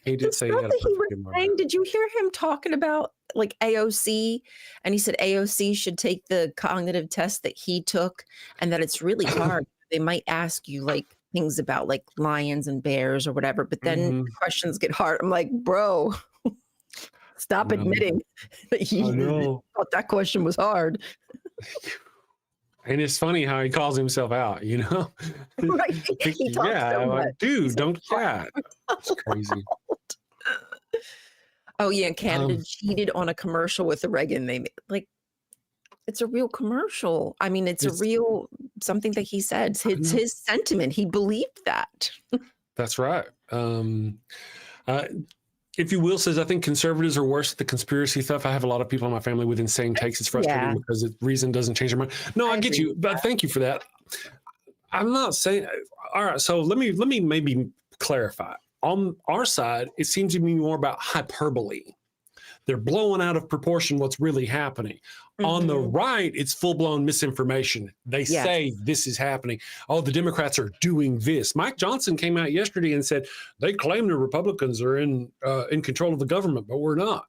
He did say he Stuff had a that he was perfect MRI. saying, did you hear him talking about like AOC? And he said AOC should take the cognitive test that he took, and that it's really hard. They might ask you like things about like lions and bears or whatever, but then the questions get hard. I'm like, bro, stop admitting that you thought that question was hard. And it's funny how he calls himself out, Right. He talks so I'm much. like, dude, don't chat. It's crazy. Oh yeah, Canada cheated on a commercial with the Reagan. They made. Like, it's a real commercial. I mean, it's a real something that he said. It's his sentiment. He believed that. That's right. If you will says, I think conservatives are worse at the conspiracy stuff. I have a lot of people in my family with insane takes. It's frustrating because reason doesn't change their mind. No, I get you, but thank you for that. I'm not saying. All right, so let me maybe clarify. On our side, it seems to be more about hyperbole. They're blowing out of proportion what's really happening. On the right, it's full-blown misinformation. They say this is happening. Oh, the Democrats are doing this. Mike Johnson came out yesterday and said they claim the Republicans are in control of the government, but we're not.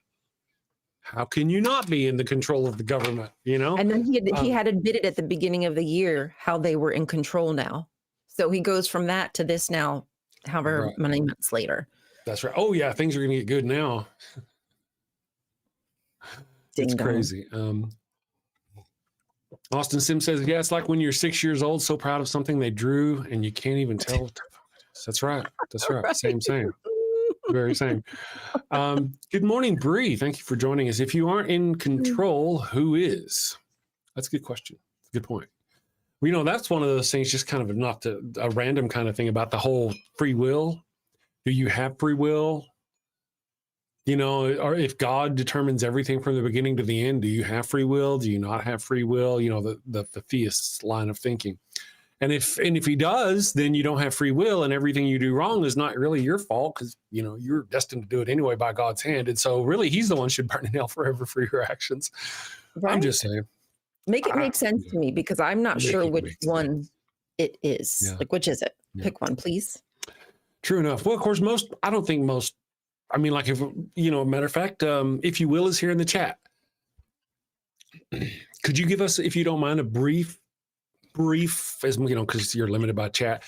How can you not be in the control of the government? And then he had admitted at the beginning of the year how they were in control now. So he goes from that to this now, however many months later. That's right. Oh yeah, things are going to get good now. It's crazy. Austin Sim says, yeah, it's like when you're 6 years old, so proud of something they drew and you can't even tell what the fuck it is. That's right. That's right. Same. Very same. Good morning, Bree. Thank you for joining us. If you aren't in control, who is? That's a good question. Good point. Well, that's one of those things, just kind of not a random kind of thing about the whole free will. Do you have free will? Or if God determines everything from the beginning to the end, do you have free will? Do you not have free will? The theists line of thinking. And if he does, then you don't have free will, and everything you do wrong is not really your fault because you're destined to do it anyway by God's hand. And so really he's the one who should burn in hell forever for your actions. Right? I'm just saying. Make it make sense to me, because I'm not sure which one it is. Yeah. Like, which is it? Yeah. Pick one, please. True enough. Well, of course, like if, matter of fact, if you will is here in the chat. Could you give us, if you don't mind, a brief, as because you're limited by chat,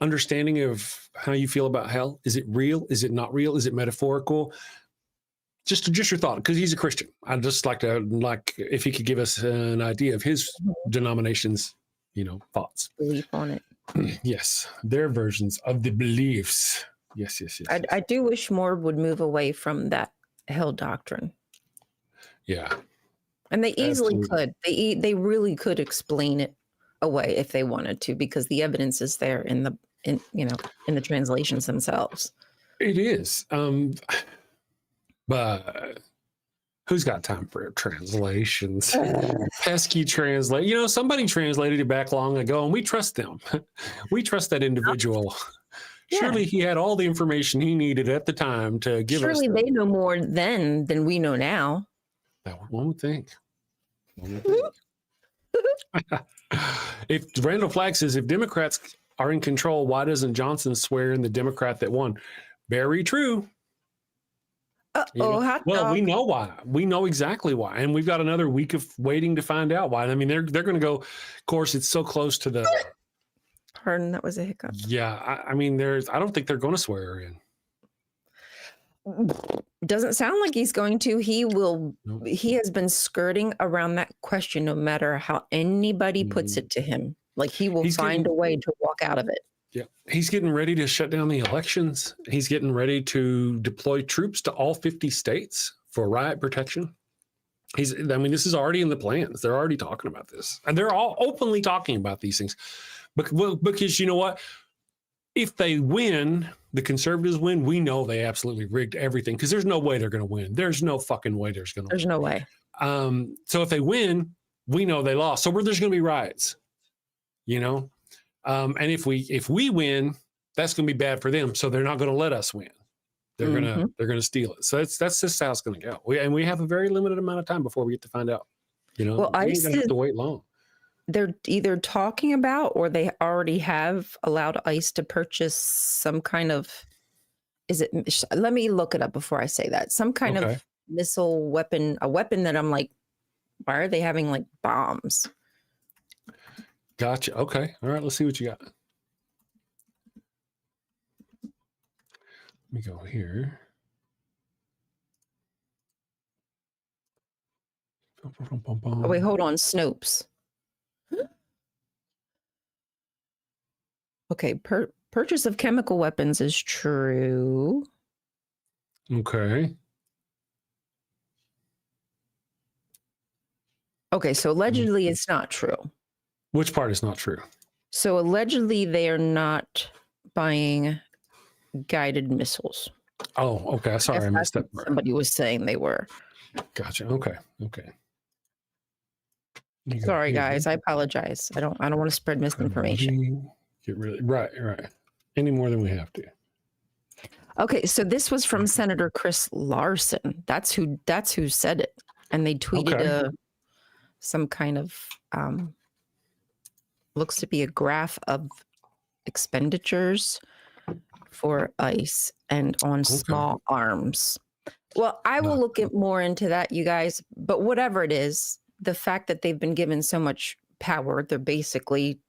understanding of how you feel about hell? Is it real? Is it not real? Is it metaphorical? Just your thought, because he's a Christian. I'd just like if he could give us an idea of his denomination's, thoughts. Belief on it. Yes, their versions of the beliefs. Yes. I do wish more would move away from that hell doctrine. Yeah. And they easily Absolutely. could. They really could explain it away if they wanted to, because the evidence is there in the translations themselves. It is. But who's got time for translations? Pesky translate. Somebody translated it back long ago, and we trust them. We trust that individual. Yeah. Surely he had all the information he needed at the time to give us. Surely they know more then than we know now. That one would think. If Randall Flagg says, if Democrats are in control, why doesn't Johnson swear in the Democrat that won? Very true. Well, we know why. We know exactly why. And we've got another week of waiting to find out why. I mean, they're going to go, of course, it's so close to the. Pardon, that was a hiccup. Yeah. I mean, I don't think they're going to swear her in. Doesn't sound like he's going to. He will. Nope. He has been skirting around that question no matter how anybody puts it to him. Like he will find a way to walk out of it. Yeah. He's getting ready to shut down the elections. He's getting ready to deploy troops to all 50 states for riot protection. This is already in the plans. They're already talking about this. And they're all openly talking about these things. Because you know what? If they win, the conservatives win, we know they absolutely rigged everything, because there's no way they're going to win. There's no fucking way there's going to win. There's no way. So if they win, we know they lost. So there's going to be riots, and if we win, that's going to be bad for them. So they're not going to let us win. They're going to steal it. So that's just how it's going to go. We have a very limited amount of time before we get to find out. Well, we ain't going to have to wait long. They're either talking about, or they already have allowed ICE to purchase some kind of. Let me look it up before I say that. Some kind of missile weapon, a weapon that I'm like, why are they having like bombs? Gotcha. Okay. All right. Let's see what you got. Let me go here. Oh, wait, hold on. Snopes. Okay. Purchase of chemical weapons is true. Okay. Okay. So allegedly it's not true. Which part is not true? So allegedly they are not buying guided missiles. Oh, okay. Sorry, I missed that part. Somebody was saying they were. Gotcha. Okay. Sorry, guys. I apologize. I don't want to spread misinformation. Get really right. Any more than we have to. Okay, so this was from Senator Chris Larson. That's who said it, and they tweeted some kind of looks to be a graph of expenditures for ICE and on small arms. Well, I will look more into that, you guys. But whatever it is, the fact that they've been given so much power, they're basically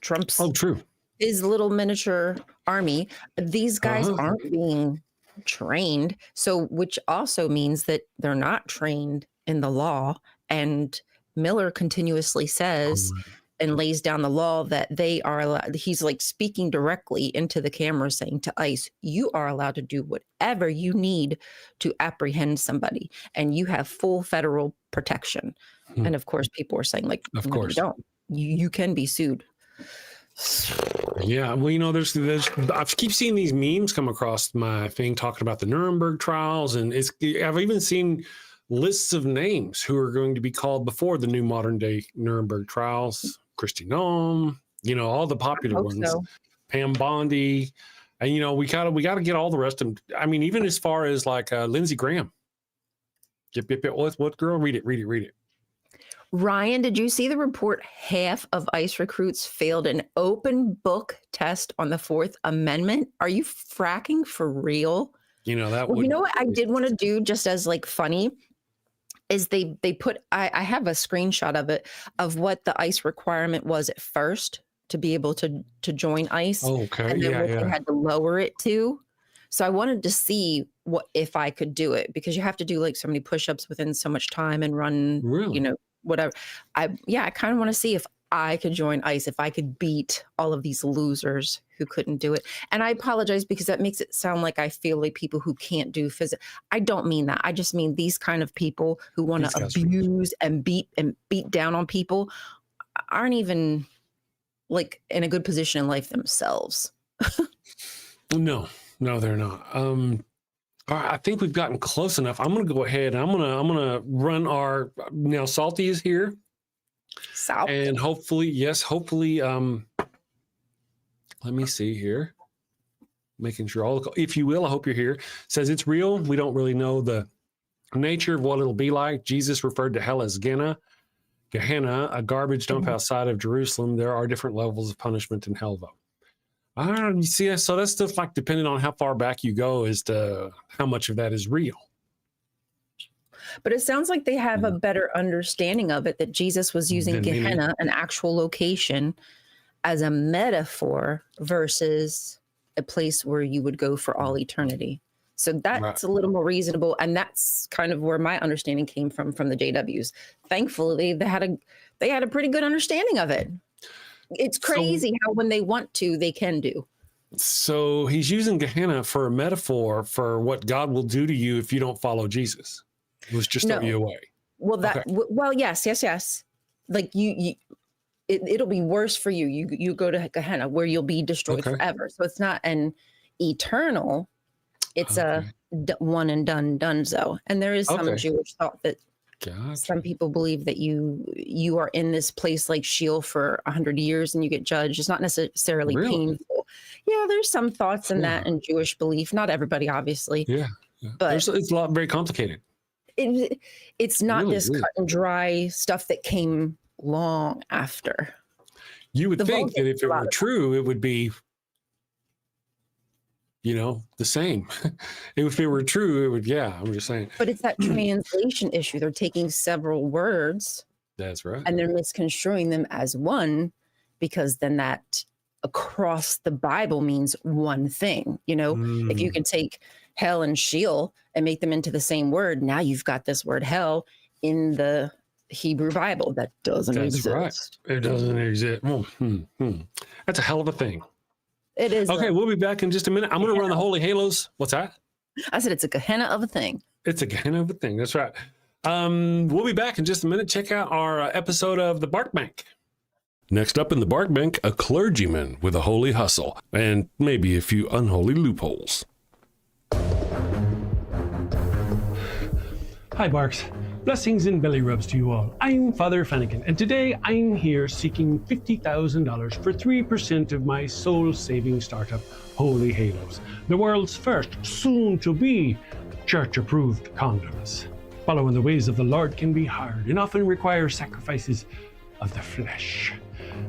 Trump's. Oh, true. His little miniature army. These guys aren't being trained. So, which also means that they're not trained in the law. And Miller continuously says and lays down the law that they are allowed. He's like speaking directly into the camera saying to ICE, you are allowed to do whatever you need to apprehend somebody. And you have full federal protection. And of course, people are saying like, of course, you don't. You can be sued. Yeah, well, there's I keep seeing these memes come across my thing talking about the Nuremberg trials, and I've even seen lists of names who are going to be called before the new modern day Nuremberg trials. Kristi Noem, all the popular ones, Pam Bondi, and we got to get all the rest of them. I mean, even as far as like Lindsey Graham. What girl? Read it. Ryan, did you see the report? Half of ICE recruits failed an open book test on the Fourth Amendment. Are you fracking for real? That. Well, you know what I did want to do, just as like funny, is they put. I have a screenshot of it of what the ICE requirement was at first to be able to join ICE. Okay. And then what they had to lower it to. So I wanted to see what if I could do it, because you have to do like so many push-ups within so much time and run, Really? whatever. I kind of want to see if I could join ICE, if I could beat all of these losers who couldn't do it. And I apologize because that makes it sound like I feel like people who can't do physics. I don't mean that. I just mean these kind of people who want to abuse and beat down on people aren't even like in a good position in life themselves. No, they're not. All right, I think we've gotten close enough. I'm going to go ahead and I'm going to run our, now Salty is here. South. And hopefully, let me see here. Making sure if you will, I hope you're here. Says it's real. We don't really know the nature of what it'll be like. Jesus referred to hell as Gehenna, a garbage dump outside of Jerusalem. There are different levels of punishment in hell, though. You see, so that's just like depending on how far back you go as to how much of that is real. But it sounds like they have a better understanding of it, that Jesus was using Gehenna, an actual location, as a metaphor versus a place where you would go for all eternity. So that's a little more reasonable. And that's kind of where my understanding came from the JWs. Thankfully, they had a pretty good understanding of it. It's crazy how when they want to, they can do. So he's using Gehenna for a metaphor for what God will do to you if you don't follow Jesus. Let's just throw you away. Well, well, yes. Like it'll be worse for you. You go to Gehenna where you'll be destroyed forever. So it's not an eternal. It's a one and done. So, and there is some Jewish thought that some people believe that you are in this place like Sheol for 100 years and you get judged. It's not necessarily painful. Yeah, there's some thoughts in that in Jewish belief. Not everybody, obviously. Yeah. But it's a lot very complicated. It's not really, this cut and dry stuff that came long after. You would think that if it were true, it would be, the same. If it were true, it would, I'm just saying. But it's that translation issue. They're taking several words. That's right. And they're misconstruing them as one, because then that across the Bible means one thing. If you can take hell and Sheol and make them into the same word, now you've got this word hell in the Hebrew Bible that doesn't exist. That's right. It doesn't exist. That's a hell of a thing. It is. Okay, we'll be back in just a minute. I'm going to run the Holy Halos. What's that? I said it's a Gehenna of a thing. It's a Gehenna of a thing. That's right. We'll be back in just a minute. Check out our episode of The Bark Bank. Next up in the Bark Bank, a clergyman with a holy hustle and maybe a few unholy loopholes. Hi, Barks. Blessings and belly rubs to you all. I'm Father Flanagan, and today I'm here seeking $50,000 for 3% of my soul-saving startup, Holy Halos, the world's first, soon-to-be, church-approved condoms. Following the ways of the Lord can be hard and often require sacrifices of the flesh.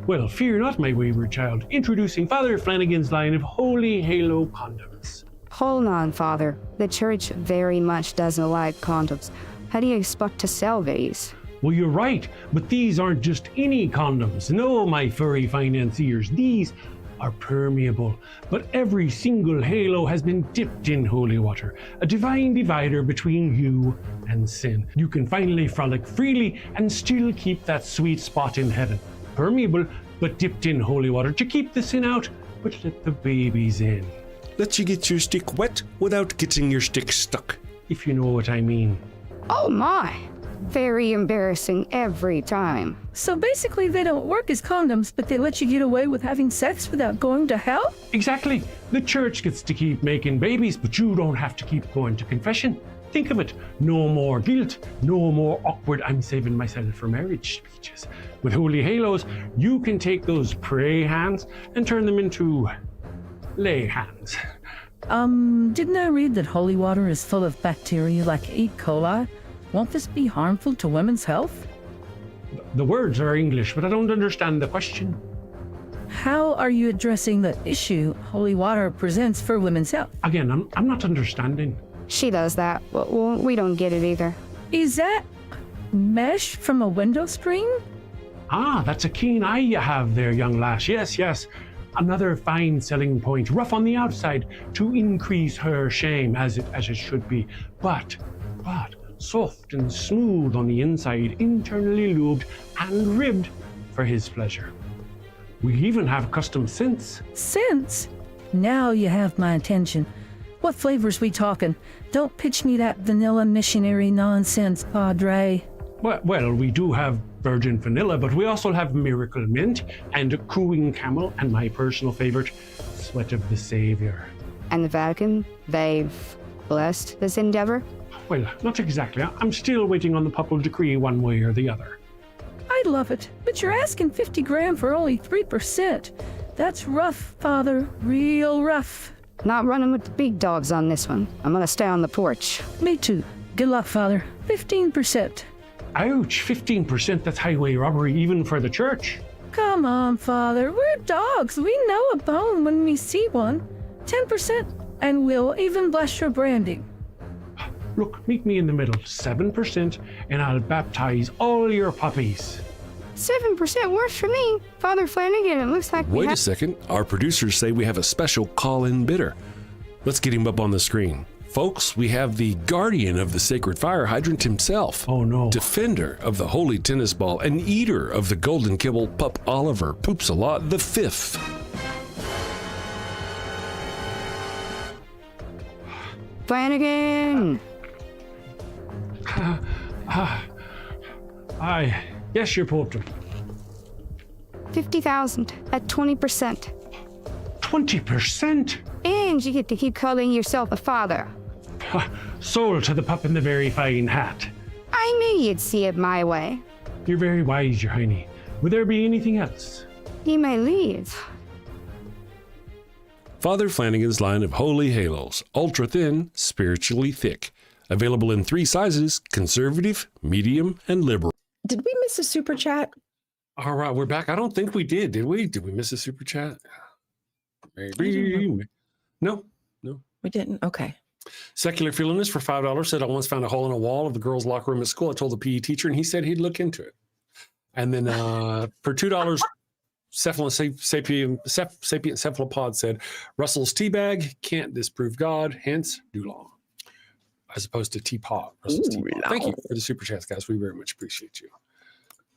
Well, fear not, my wayward child. Introducing Father Flanagan's line of Holy Halo condoms. Hold on, Father. The church very much doesn't like condoms. How do you expect to sell these? Well, you're right, but these aren't just any condoms. No, my furry financiers, these are permeable. But every single halo has been dipped in holy water, a divine divider between you and sin. You can finally frolic freely and still keep that sweet spot in heaven. Permeable, but dipped in holy water to keep the sin out, but let the babies in. Let you get your stick wet without getting your stick stuck. If you know what I mean. Oh my! Very embarrassing every time. So basically they don't work as condoms, but they let you get away with having sex without going to hell? Exactly. The church gets to keep making babies, but you don't have to keep going to confession. Think of it. No more guilt. No more awkward "I'm saving myself for marriage" speeches. With Holy Halos, you can take those pray hands and turn them into lay hands. Didn't I read that holy water is full of bacteria like E. coli? Won't this be harmful to women's health? The words are English, but I don't understand the question. How are you addressing the issue holy water presents for women's health? Again, I'm not understanding. She does that. Well, we don't get it either. Is that mesh from a window screen? Ah, that's a keen eye you have there, young lass. Yes. Another fine selling point, rough on the outside to increase her shame, as it should be, but soft and smooth on the inside, internally lubed and ribbed for his pleasure. We even have custom scents. Scents? Now you have my attention. What flavors we talking? Don't pitch me that vanilla missionary nonsense, Padre. Well, we do have virgin vanilla, but we also have miracle mint and a cooing camel, and my personal favorite, sweat of the Savior. And the Vatican, they've blessed this endeavor? Well, not exactly. I'm still waiting on the papal decree one way or the other. I love it, but you're asking 50 grand for only 3%. That's rough, Father, real rough. Not running with the big dogs on this one. I'm gonna stay on the porch. Me too. Good luck, Father. 15%. Ouch, 15%, that's highway robbery even for the church. Come on, Father. We're dogs. We know a bone when we see one. 10%, and we'll even bless your branding. Look, meet me in the middle, 7%, and I'll baptize all your puppies. 7% worse for me. Father Flanagan, it looks like we Wait a have... second. Our producers say we have a special call-in bidder. Let's get him up on the screen. Folks, we have the guardian of the sacred fire hydrant himself. Oh no. Defender of the holy tennis ball and eater of the golden kibble, Pup Oliver Poops a Lot the Fifth. Flanagan! Yes, your portrait. 50,000 at 20%. 20%? And you get to keep calling yourself a father. Sold to the pup in the very fine hat. I knew you'd see it my way. You're very wise, your hiney. Would there be anything else? You may leave. Father Flanagan's line of holy halos, ultra thin, spiritually thick. Available in 3 sizes, conservative, medium, and liberal. Did we miss a super chat? All right, we're back. I don't think we did. Did we? Did we miss a super chat? Maybe. No. We didn't? Okay. Secular Feelingness for $5 said, I once found a hole in a wall of the girls' locker room at school. I told the PE teacher, and he said he'd look into it. And then for $2, Sapient Cephalopod said, Russell's teabag can't disprove God, hence Dulong. As opposed to teapot. Russell's teapot. Thank you for the super chats, guys. We very much appreciate you.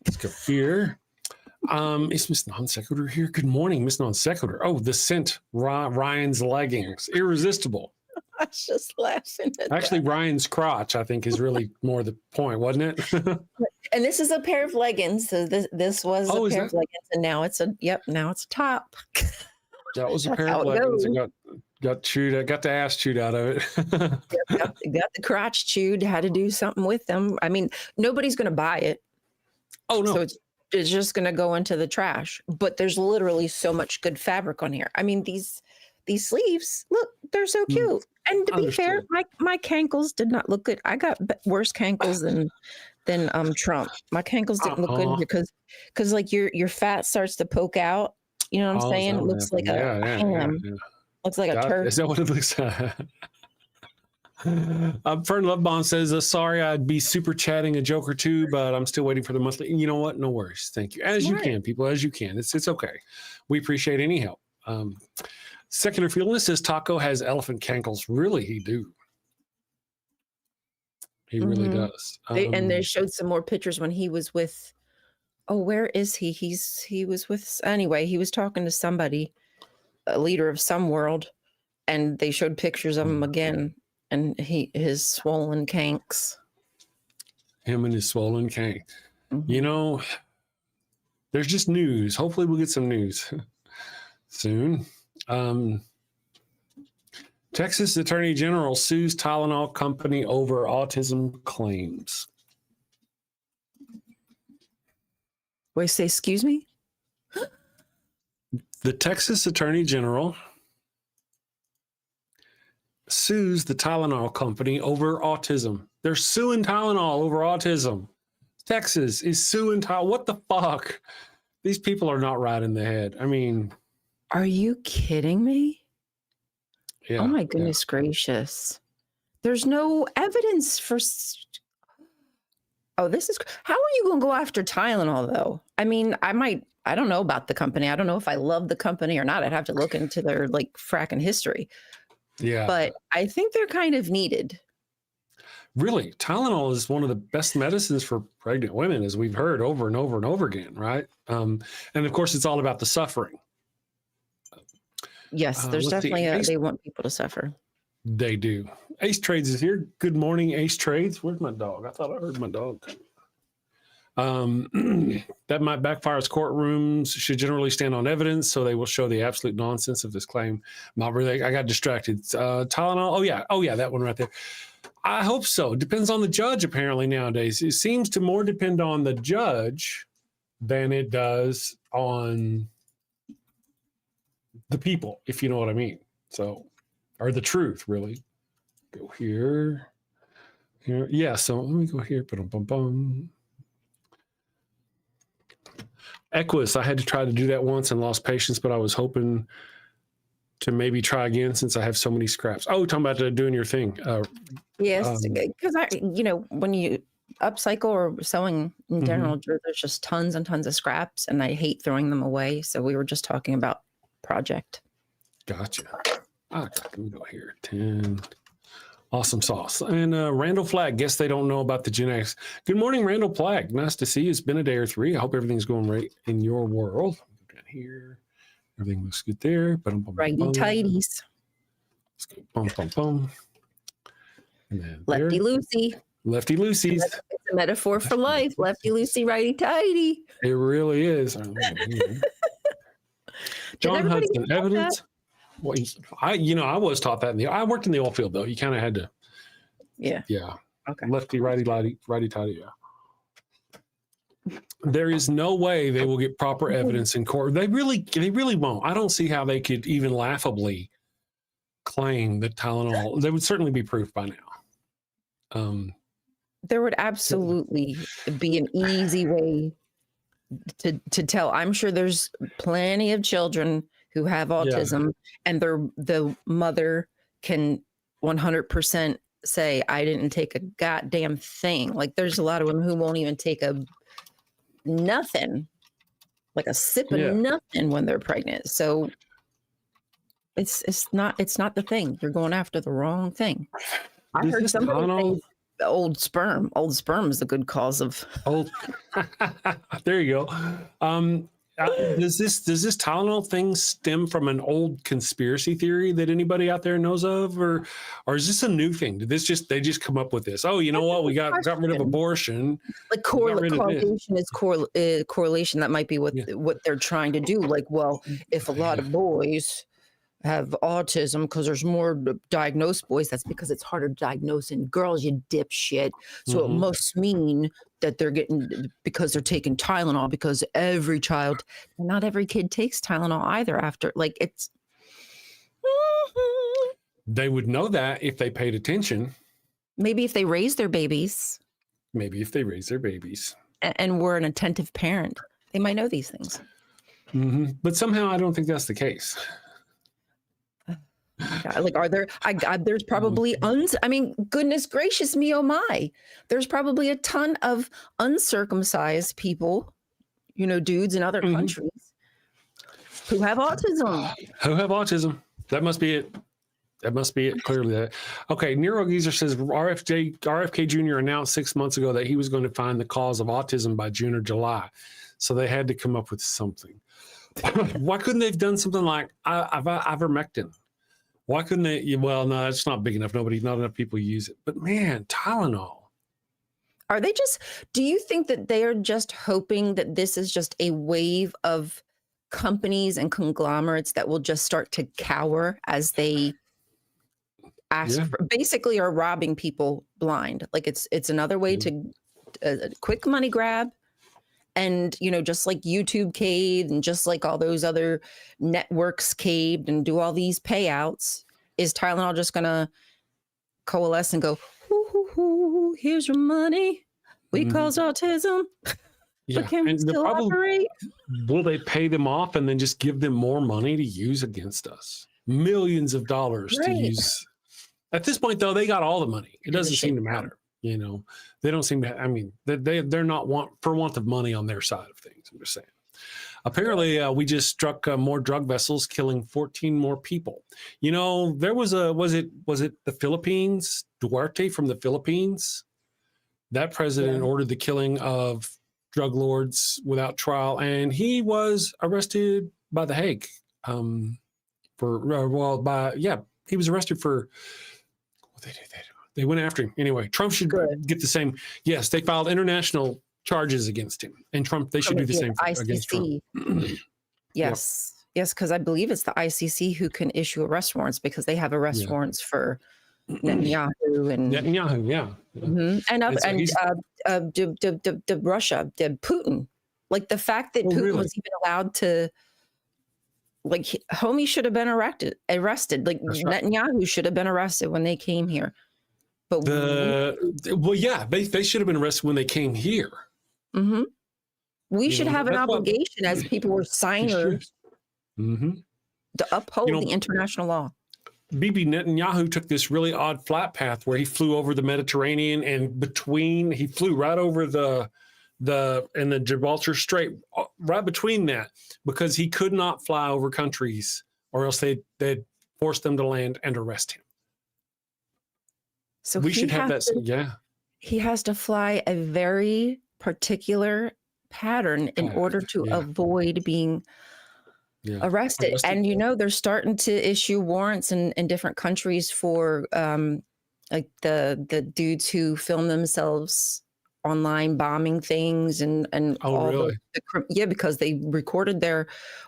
Let's go here. Is Miss Non Sequitur here? Good morning, Miss Non Sequitur. Oh, the scent, Ryan's leggings, irresistible. I was just laughing at Actually, that. Ryan's crotch, I think, is really more the point, wasn't it? And this is a pair of leggings. So this was a pair of leggings, and now it's now it's a top. That was a pair How of it leggings goes. and got the ass chewed out of it. got the crotch chewed. Had to do something with them. I mean, nobody's going to buy it. Oh no. So it's just going to go into the trash. But there's literally so much good fabric on here. I mean, these sleeves, look, they're so cute. And to be fair, my cankles did not look good. I got worse cankles than Trump. My cankles didn't look good because like your fat starts to poke out. You know what I'm saying? It looks like a ham. Yeah. Looks like a turd. Is that what it looks like? Fern Lovebomb says, sorry, I'd be super chatting a joke or two, but I'm still waiting for the monthly. You know what? No worries. Thank you. As you can, people, as you can. It's okay. We appreciate any help. Secular Feelingness says Taco has elephant cankles. Really, he do. He really does. And they showed some more pictures when he was with, where is he? He was with, anyway, he was talking to somebody, a leader of some world, and they showed pictures of him again, and his swollen canks. Him and his swollen cank. You know, there's just news. Hopefully we'll get some news soon. Texas Attorney General sues Tylenol company over autism claims. Wait, say, excuse me? The Texas Attorney General sues the Tylenol company over autism. They're suing Tylenol over autism. Texas is suing Tylenol. What the fuck? These people are not right in the head. I mean, are you kidding me? Yeah, oh my goodness gracious. There's no evidence for... Oh, this is... How are you going to go after Tylenol, though? I mean, I might I don't know about the company. I don't know if I love the company or not. I'd have to look into their like fracking history. Yeah. But I think they're kind of needed. Really, Tylenol is one of the best medicines for pregnant women, as we've heard over and over and over again, right? And of course, it's all about the suffering. Yes, there's definitely they want people to suffer. They do. Ace Trades is here. Good morning, Ace Trades. Where's my dog? I thought I heard my dog. That might backfire as courtrooms should generally stand on evidence, so they will show the absolute nonsense of this claim. Not really. I got distracted. Tylenol. Oh yeah, that one right there. I hope so. Depends on the judge, apparently, nowadays. It seems to more depend on the judge than it does on the people, if you know what I mean. So, or the truth, really. Go here. Here. Yeah, so let me go here. Equus, I had to try to do that once and lost patience, but I was hoping to maybe try again since I have so many scraps. Oh, talking about doing your thing. Yes, because when you upcycle or sewing in general, there's just tons and tons of scraps, and I hate throwing them away. So we were just talking about project. Gotcha. Let me go here. 10. Awesome sauce. And Randall Flagg, guess they don't know about the Gen X. Good morning, Randall Flagg. Nice to see you. It's been a day or three. I hope everything's going right in your world. Go down here. Everything looks good there. Righty tighties. Let's go. Boom, boom, boom. And then Lefty loosey. Lefty loosies. It's a metaphor for life. Lefty loosey, righty tighty. It really is. John Hudson, evidence. Well, I was taught that I worked in the oil field though. You kind of had to. Yeah. Yeah. Okay. Lefty, righty, tighty. Yeah. There is no way they will get proper evidence in court. They really won't. I don't see how they could even laughably claim that Tylenol. There would certainly be proof by now. There would absolutely be an easy way to tell. I'm sure there's plenty of children who have autism, and the mother can 100% say, "I didn't take a goddamn thing." Like there's a lot of women who won't even take nothing, like a sip of nothing when they're pregnant. So it's not the thing. You're going after the wrong thing. I heard somebody say old sperm is a good cause of old. There you go. Does this Tylenol thing stem from an old conspiracy theory that anybody out there knows of, or is this a new thing? Did they just come up with this? Oh, you know what? We got rid of abortion. Like correlation is correlation. That might be what they're trying to do. Like, well, if a lot of boys have autism because there's more diagnosed boys, that's because it's harder to diagnose in girls, you dipshit. So it must mean that they're getting, because they're taking Tylenol, because not every kid takes Tylenol either after, like it's. They would know that if they paid attention. Maybe if they raise their babies. And were an attentive parent, they might know these things. But somehow I don't think that's the case. Like, there's probably goodness gracious me, oh my, there's probably a ton of uncircumcised people, dudes in other countries who have autism. That must be it. Clearly. Okay. Nero Geezer says RFK Jr. announced 6 months ago that he was going to find the cause of autism by June or July. So they had to come up with something. Why couldn't they have done something like ivermectin? Why couldn't they? Well, no, it's not big enough. Not enough people use it. But man, Tylenol. Do you think that they are just hoping that this is just a wave of companies and conglomerates that will just start to cower as they basically are robbing people blind? Like it's another way to a quick money grab. And, just like YouTube caved and just like all those other networks caved and do all these payouts, is Tylenol just going to coalesce and go, hoo, here's your money. We cause autism. But can we still operate? Will they pay them off and then just give them more money to use against us? Millions of dollars to use. At this point, though, they got all the money. It doesn't seem to matter. They don't seem to. They're not for want of money on their side of things. I'm just saying. Apparently, we just struck more drug vessels, killing 14 more people. You know, there was it the Philippines, Duarte from the Philippines? That president ordered the killing of drug lords without trial, and he was arrested by The Hague. He was arrested for what they went after him. Anyway, Trump should get the same. Yes, they filed international charges against him, and they should do the same against Trump. Yes. Yes, because I believe it's the ICC who can issue arrest warrants because they have arrest warrants for Netanyahu and Russia, Putin. Like the fact that Putin was even allowed to, like, homie should have been arrested. Like Netanyahu should have been arrested when they came here. But they should have been arrested when they came here. Mm-hmm. We should have an obligation as people were signers to uphold the international law. Bibi Netanyahu took this really odd flat path where he flew over the Mediterranean and he flew right over the Gibraltar Strait, right between that, because he could not fly over countries or else they'd force them to land and arrest him. So we should have that. He has to fly a very particular pattern in order to avoid being arrested. And they're starting to issue warrants in different countries for like the dudes who film themselves online bombing things and because they recorded their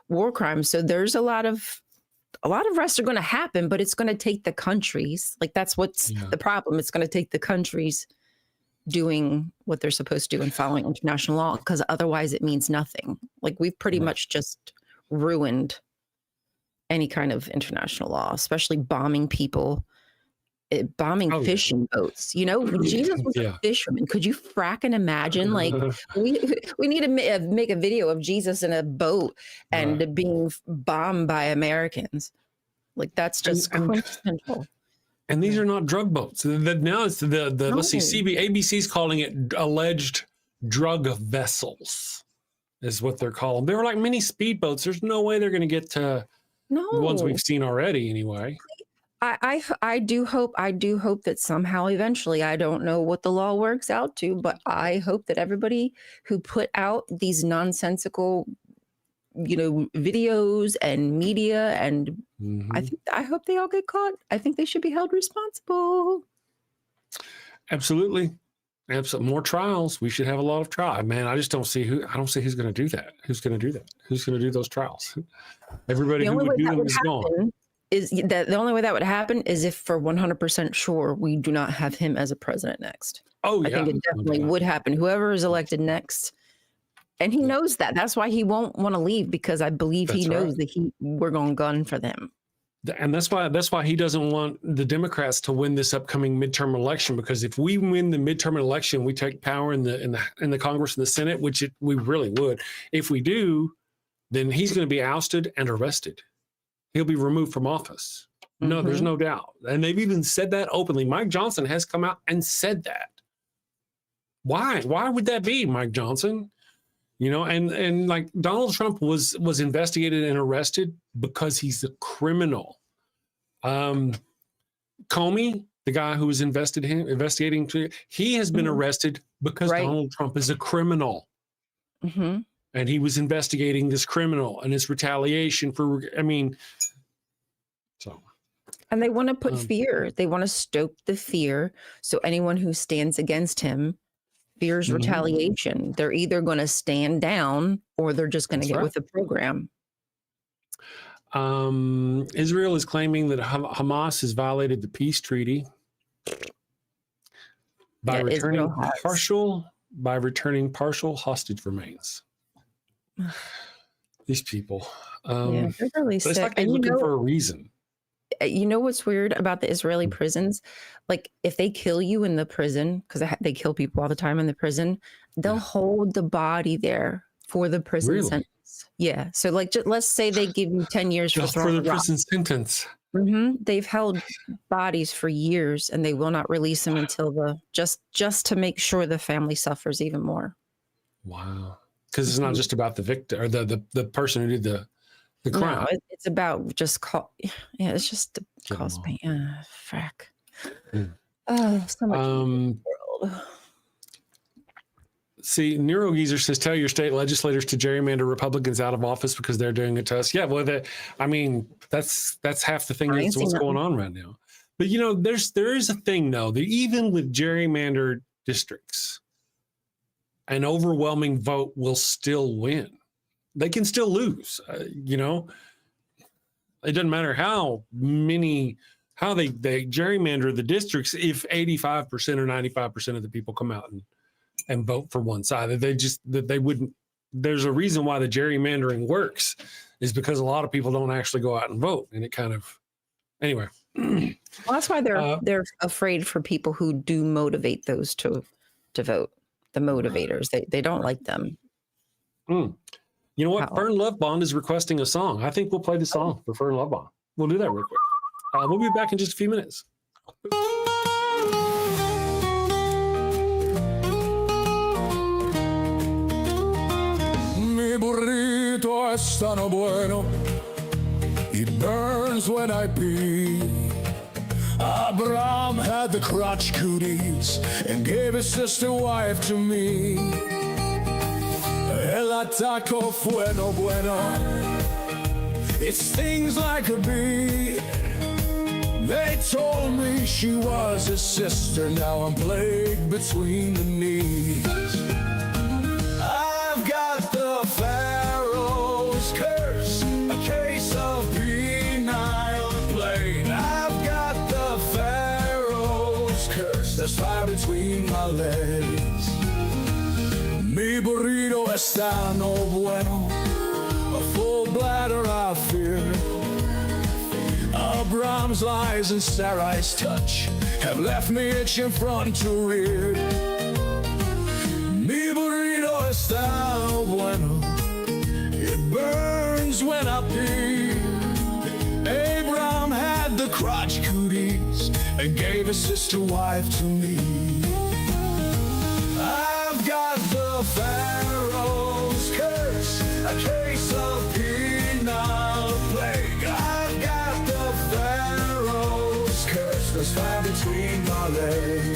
war crimes. So there's a lot of arrests are going to happen, but it's going to take the countries. Like that's what's the problem. It's going to take the countries doing what they're supposed to do and following international law, because otherwise it means nothing. Like we've pretty much just ruined any kind of international law, especially bombing people, bombing fishing boats. Jesus was a fisherman. Could you fracking imagine? Like we need to make a video of Jesus in a boat and being bombed by Americans. Like that's just quintessential. And these are not drug boats. Now it's let's see, ABC's calling it alleged drug vessels, is what they're calling. They were like mini speedboats. There's no way they're going to get to the ones we've seen already, anyway. I do hope that somehow, eventually, I don't know what the law works out to, but I hope that everybody who put out these nonsensical, videos and media, and I hope they all get caught. I think they should be held responsible. Absolutely. More trials. We should have a lot of trials. Man, I just don't see who's going to do that. Who's going to do that? Who's going to do those trials? Everybody who would do them is gone. The only way that would happen is if for 100% sure we do not have him as a president next. I think it definitely would happen. Whoever is elected next. And he knows that. That's why he won't want to leave, because I believe he knows that we're going to gun for them. And that's why he doesn't want the Democrats to win this upcoming midterm election, because if we win the midterm election, we take power in the Congress and the Senate, which we really would. If we do, then he's going to be ousted and arrested. He'll be removed from office. No, there's no doubt. And they've even said that openly. Mike Johnson has come out and said that. Why? Why would that be, Mike Johnson? And like Donald Trump was investigated and arrested because he's a criminal. Comey, the guy who was investigating, he has been arrested because Donald Trump is a criminal. And he was investigating this criminal and his retaliation for, And they want to put fear. They want to stoke the fear. So anyone who stands against him fears retaliation. They're either going to stand down or they're just going to get with the program. Israel is claiming that Hamas has violated the peace treaty by returning partial hostage remains. These people. They're really sick. It's like they're looking for a reason. You know what's weird about the Israeli prisons? Like if they kill you in the prison, because they kill people all the time in the prison, they'll hold the body there for the prison sentence. Yeah. So like, let's say they give you 10 years for the prison sentence. They've held bodies for years and they will not release them until just to make sure the family suffers even more. Wow. because it's not just about the victim or the person who did the crime. No, it's about just it's just cause pain. Frack. Oh, so much in the world. See, Nero Geezer says, tell your state legislators to gerrymander Republicans out of office because they're doing it to us. Yeah, well, I mean, that's half the thing that's what's going on right now. But, you know, there is a thing, though, that even with gerrymandered districts, an overwhelming vote will still win. They can still lose, you know. It doesn't matter how they gerrymander the districts if 85% or 95% of the people come out and vote for one side. They wouldn't. There's a reason why the gerrymandering works, is because a lot of people don't actually go out and vote, and it kind of anyway. Well, that's why they're afraid for people who do motivate those to vote. The motivators, they don't like them. You know what? Fern Lovebond is requesting a song. I think we'll play the song for Fern Lovebond. We'll do that real quick. We'll be back in just a few minutes. Mi burrito es tan bueno, it burns when I pee. Abraham had the crotch cooties and gave his sister wife to me. El ataco bueno, it stings like a bee. They told me she was his sister, now I'm plagued between the knees. I've got the Pharaoh's curse, a case of penile plague. I've got the Pharaoh's curse, there's fire between my legs. Mi burrito está no bueno, a full bladder I fear. Abraham's lies and Sarai's touch have left me itching front to rear. Mi burrito está bueno, it burns when I pee. Abraham had the crotch cooties and gave his sister wife to me. I've got the Pharaoh's curse, a case of penile plague. I've got the Pharaoh's curse, there's fire between my legs.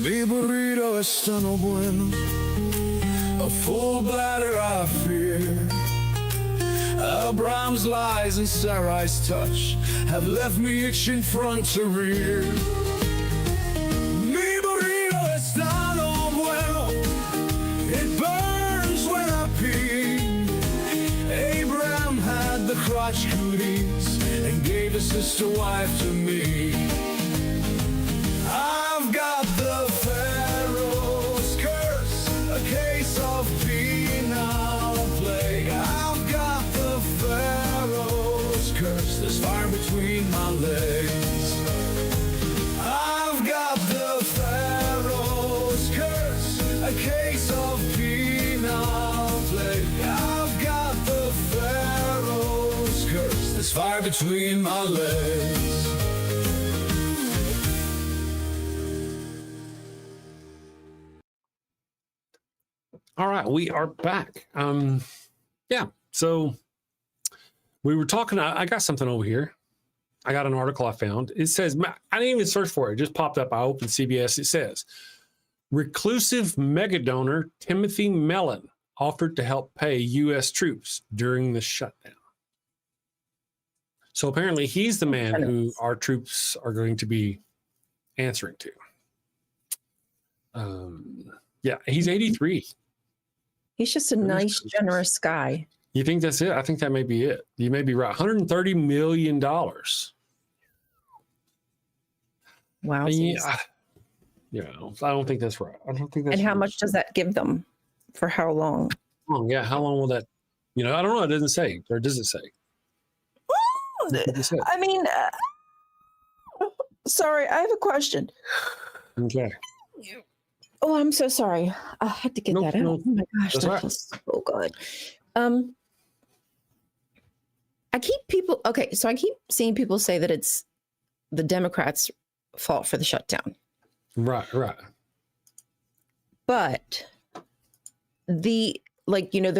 Mi burrito está no bueno, a full bladder I fear. Abraham's lies and Sarai's touch have left me itching front to rear. Mi burrito está no bueno, it burns when I pee. Abraham had the crotch cooties and gave his sister wife to me. I've got the Pharaoh's curse, a case of penile plague. I've got the Pharaoh's curse, there's fire between my legs. I've got the Pharaoh's curse, a case of penile plague. I've got the Pharaoh's curse, there's fire between my legs. All right, we are back. Yeah, so we were talking. I got something over here. I got an article I found. It says, I didn't even search for it. It just popped up. I opened CBS. It says, reclusive megadonor Timothy Mellon offered to help pay U.S. troops during the shutdown. So apparently he's the man who our troops are going to be answering to. Yeah, he's 83. He's just a nice, generous guy. You think that's it? I think that may be it. You may be right. $130 million. Wow. Yeah, I don't think that's right. I don't think that's. And how right. much does that give them? For how long? Oh, yeah. How long will that? I don't know. It doesn't say, or does it say? I mean, sorry, I have a question. Okay. Oh, I'm so sorry. I had to get Nope, that out. nope. Oh my gosh, That's that right. feels so good. I keep seeing people say that it's the Democrats' fault for the shutdown. Right. But they're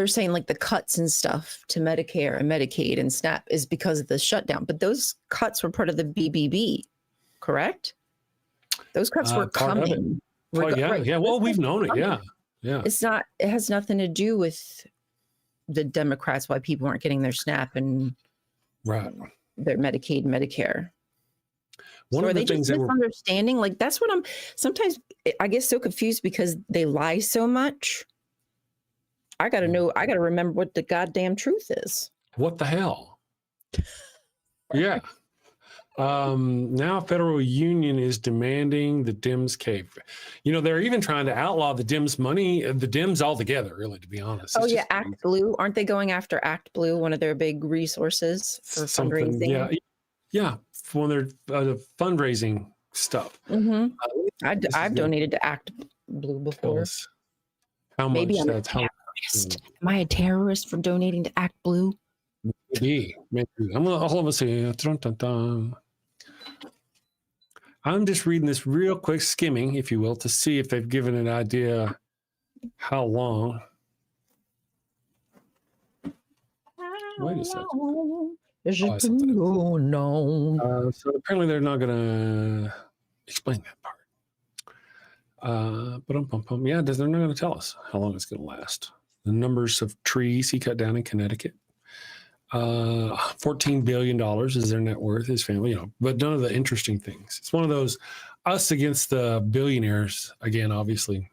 saying like the cuts and stuff to Medicare and Medicaid and SNAP is because of the shutdown. But those cuts were part of the BBB, correct? Those cuts were Part of it. coming. Yeah. Well, we've known it. Yeah. It's not. It has nothing to do with the Democrats why people aren't getting their SNAP and their Medicaid and Medicare. One of the things that misunderstanding, like that's what I'm sometimes I get so confused because they lie so much. I gotta remember what the goddamn truth is. What the hell? Yeah. Now federal union is demanding the Dems cave. They're even trying to outlaw the Dems money, the Dems altogether, really, to be honest. Oh, yeah. Act Blue. Aren't they going after Act Blue, one of their big resources for fundraising? Yeah. For their fundraising stuff. Mm-hmm. I've donated to Act Blue before. How much? Maybe I'm a terrorist. Am I a terrorist for donating to Act Blue? Maybe. I'm gonna see. I'm just reading this real quick, skimming, if you will, to see if they've given an idea how long. Wait a second. So apparently they're not gonna explain that part. But yeah, they're not gonna tell us how long it's gonna last. The numbers of trees he cut down in Connecticut. $14 billion is their net worth, his family, but none of the interesting things. It's one of those us against the billionaires again, obviously.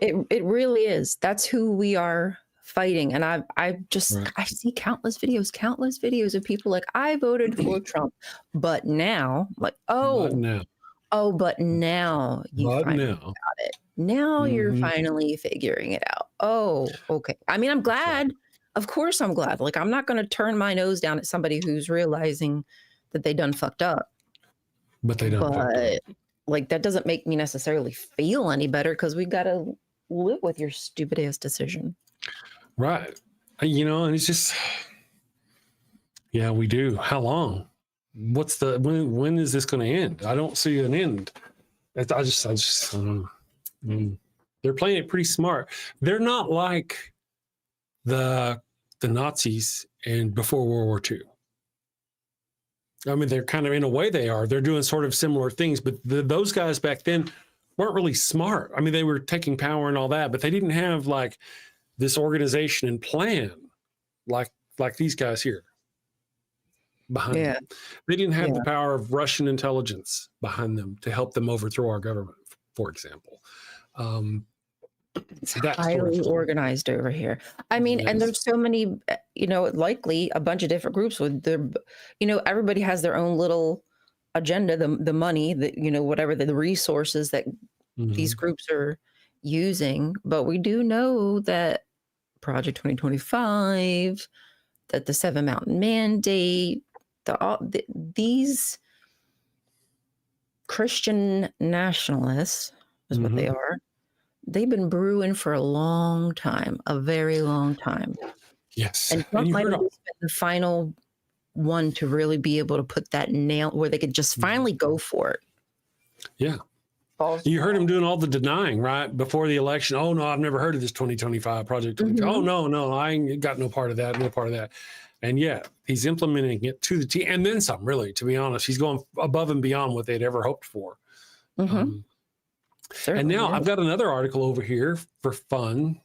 It really is. That's who we are fighting. And I see countless videos of people like, I voted for Trump, but now, like, but now you finally got it. Now you're finally figuring it out. Oh, okay. I mean, I'm glad. Of course I'm glad. Like, I'm not going to turn my nose down at somebody who's realizing that they done fucked up. But they don't. But like, that doesn't make me necessarily feel any better because we got to live with your stupid ass decision. Right. And it's just, yeah, we do. How long? When is this going to end? I don't see an end. I just they're playing it pretty smart. They're not like the Nazis and before World War II. I mean, they're kind of, in a way they are. They're doing sort of similar things, but those guys back then weren't really smart. I mean, they were taking power and all that, but they didn't have like this organization and plan like these guys here behind them. They didn't have the power of Russian intelligence behind them to help them overthrow our government, for example. It's highly organized over here. I mean, and there's so many, likely a bunch of different groups with their, everybody has their own little agenda, the money, whatever the resources that these groups are using. But we do know that Project 2025, that the 7 Mountain Mandate, these Christian nationalists is what they are. They've been brewing for a long time, a very long time. Yes. And Trump might have been the final one to really be able to put that nail where they could just finally go for it. Yeah. You heard him doing all the denying, right? Before the election. Oh, no, I've never heard of this 2025 Project. Oh, no, I ain't got no part of that. And yet he's implementing it to the T and then some, really, to be honest. He's going above and beyond what they'd ever hoped for. And now I've got another article over here for fun.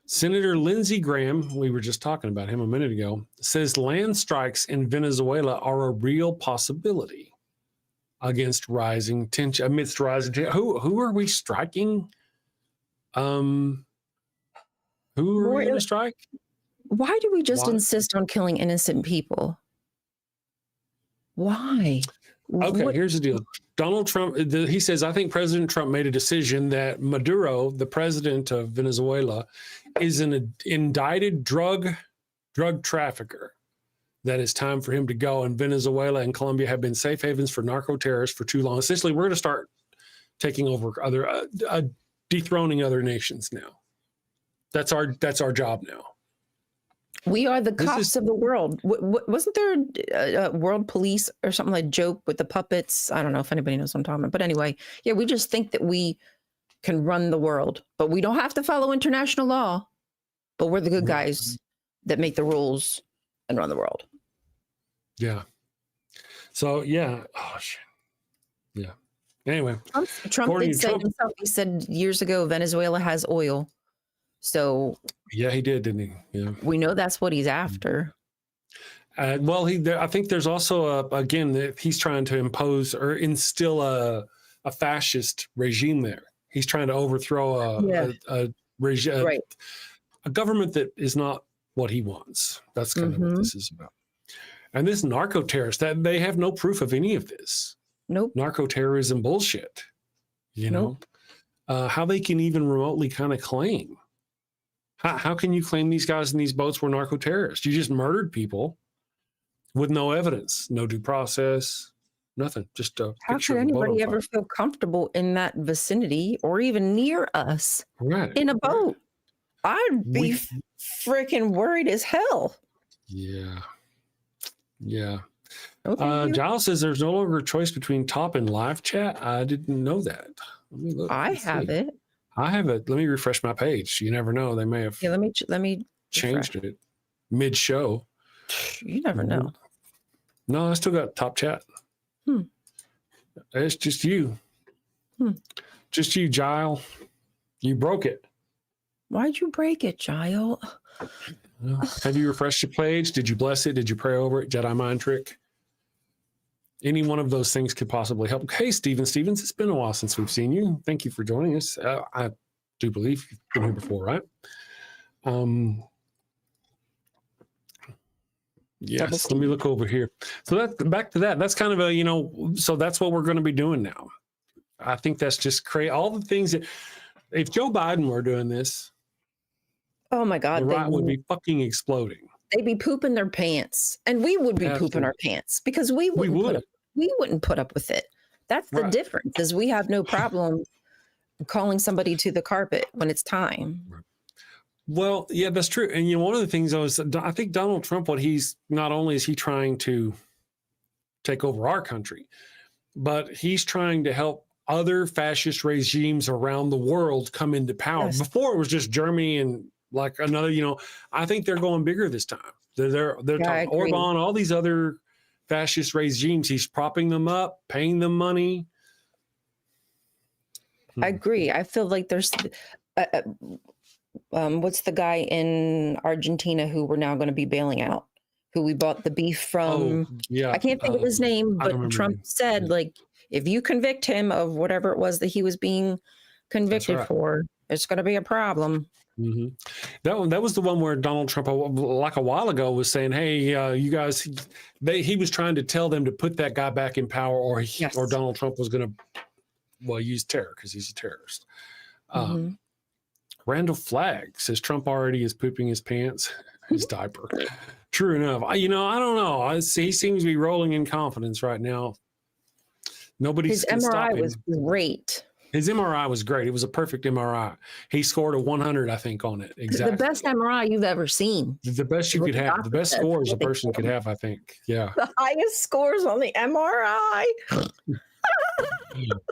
Senator Lindsey Graham, we were just talking about him a minute ago, says land strikes in Venezuela are a real possibility amidst rising tension. Who are we striking? Who are we going to strike? Why do we just insist on killing innocent people? Why? Okay, here's the deal. Donald Trump, he says, I think President Trump made a decision that Maduro, the president of Venezuela, is an indicted drug trafficker, that it's time for him to go. And Venezuela and Colombia have been safe havens for narco terrorists for too long. Essentially, we're going to start taking over other, dethroning other nations now. That's our job now. We are the cops of the world. Wasn't there a world police or something like joke with the puppets? I don't know if anybody knows what I'm talking about. But anyway, yeah, we just think that we can run the world, but we don't have to follow international law. But we're the good guys that make the rules and run the world. Yeah. So yeah. Oh shit. Yeah. Anyway, Trump did say himself. He said years ago, Venezuela has oil. So yeah, he did, didn't he? Yeah. We know that's what he's after. Well, I think there's also again, he's trying to impose or instill a fascist regime there. He's trying to overthrow a regime, right. A government that is not what he wants. That's kind of what this is about. And this narco terrorist, that they have no proof of any of this. Nope. Narco terrorism bullshit. You know, how they can even remotely kind of claim. How can you claim these guys in these boats were narco terrorists? You just murdered people with no evidence, no due process, nothing. Just a how picture could of a boat on anybody fire. ever feel comfortable in that vicinity or even near us in a boat? I'd be freaking worried as hell. Yeah. Yeah. Okay, Giles says there's no longer a choice between top and live chat. I didn't know that. Let me look. I have it. I have it. Let me refresh my page. You never know. They may have let me changed it mid-show. You never know. No, I still got top chat. It's just you. Just you, Giles. You broke it. Why'd you break it, Giles? Have you refreshed your page? Did you bless it? Did you pray over it? Jedi mind trick? Any one of those things could possibly help. Hey, Stevens, it's been a while since we've seen you. Thank you for joining us. I do believe you've been here before, right? Yes, let me look over here. So that's back to that. That's kind of a, so that's what we're going to be doing now. I think that's just crazy. All the things that, if Joe Biden were doing this, oh my God, the right would be fucking exploding. They'd be pooping their pants, and we would be pooping our pants because we wouldn't put up with it. That's the difference. Is we have no problem calling somebody to the carpet when it's time. Well, yeah, that's true. And one of the things I think Donald Trump, what he's not only is he trying to take over our country, but he's trying to help other fascist regimes around the world come into power. Yes. Before it was just Germany and like another, I think they're going bigger this time. They're talking Orban, all these other fascist regimes. He's propping them up, paying them money. I agree. I feel like there's, what's the guy in Argentina who we're now going to be bailing out, who we bought the beef from? Oh, yeah. I can't think of his name, but Trump said, like, if you convict him of whatever it was that he was being convicted for, it's going to be a problem. Mm-hmm. That was the one where Donald Trump, like a while ago, was saying, "Hey, you guys," he was trying to tell them to put that guy back in power, or Donald Trump was going to, use terror because he's a terrorist. Randall Flagg says Trump already is pooping his pants, his diaper. True enough. I don't know. He seems to be rolling in confidence right now. His MRI was great. His MRI was great. It was a perfect MRI. He scored a 100, I think, on it. Exactly. The best MRI you've ever seen. The best you could have. The best scores a person could have, I think. Yeah. The highest scores on the MRI.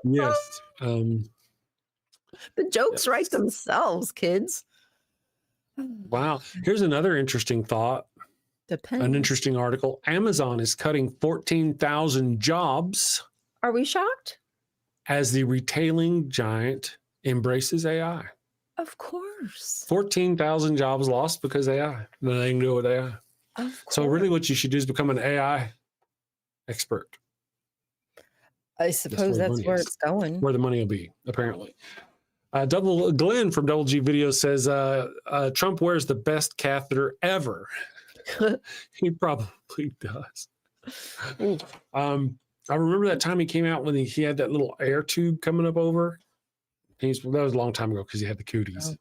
Yes. The jokes write themselves, kids. Wow. Here's another interesting thought. An interesting article. Amazon is cutting 14,000 jobs. Are we shocked? As the retailing giant embraces AI. Of course. 14,000 jobs lost because AI. Then they can do it with AI. So really what you should do is become an AI expert. I suppose that's where it's going. Where the money will be, apparently. Glenn from Double G Video says, Trump wears the best catheter ever. He probably does. I remember that time he came out when he had that little air tube coming up over. That was a long time ago because he had the cooties.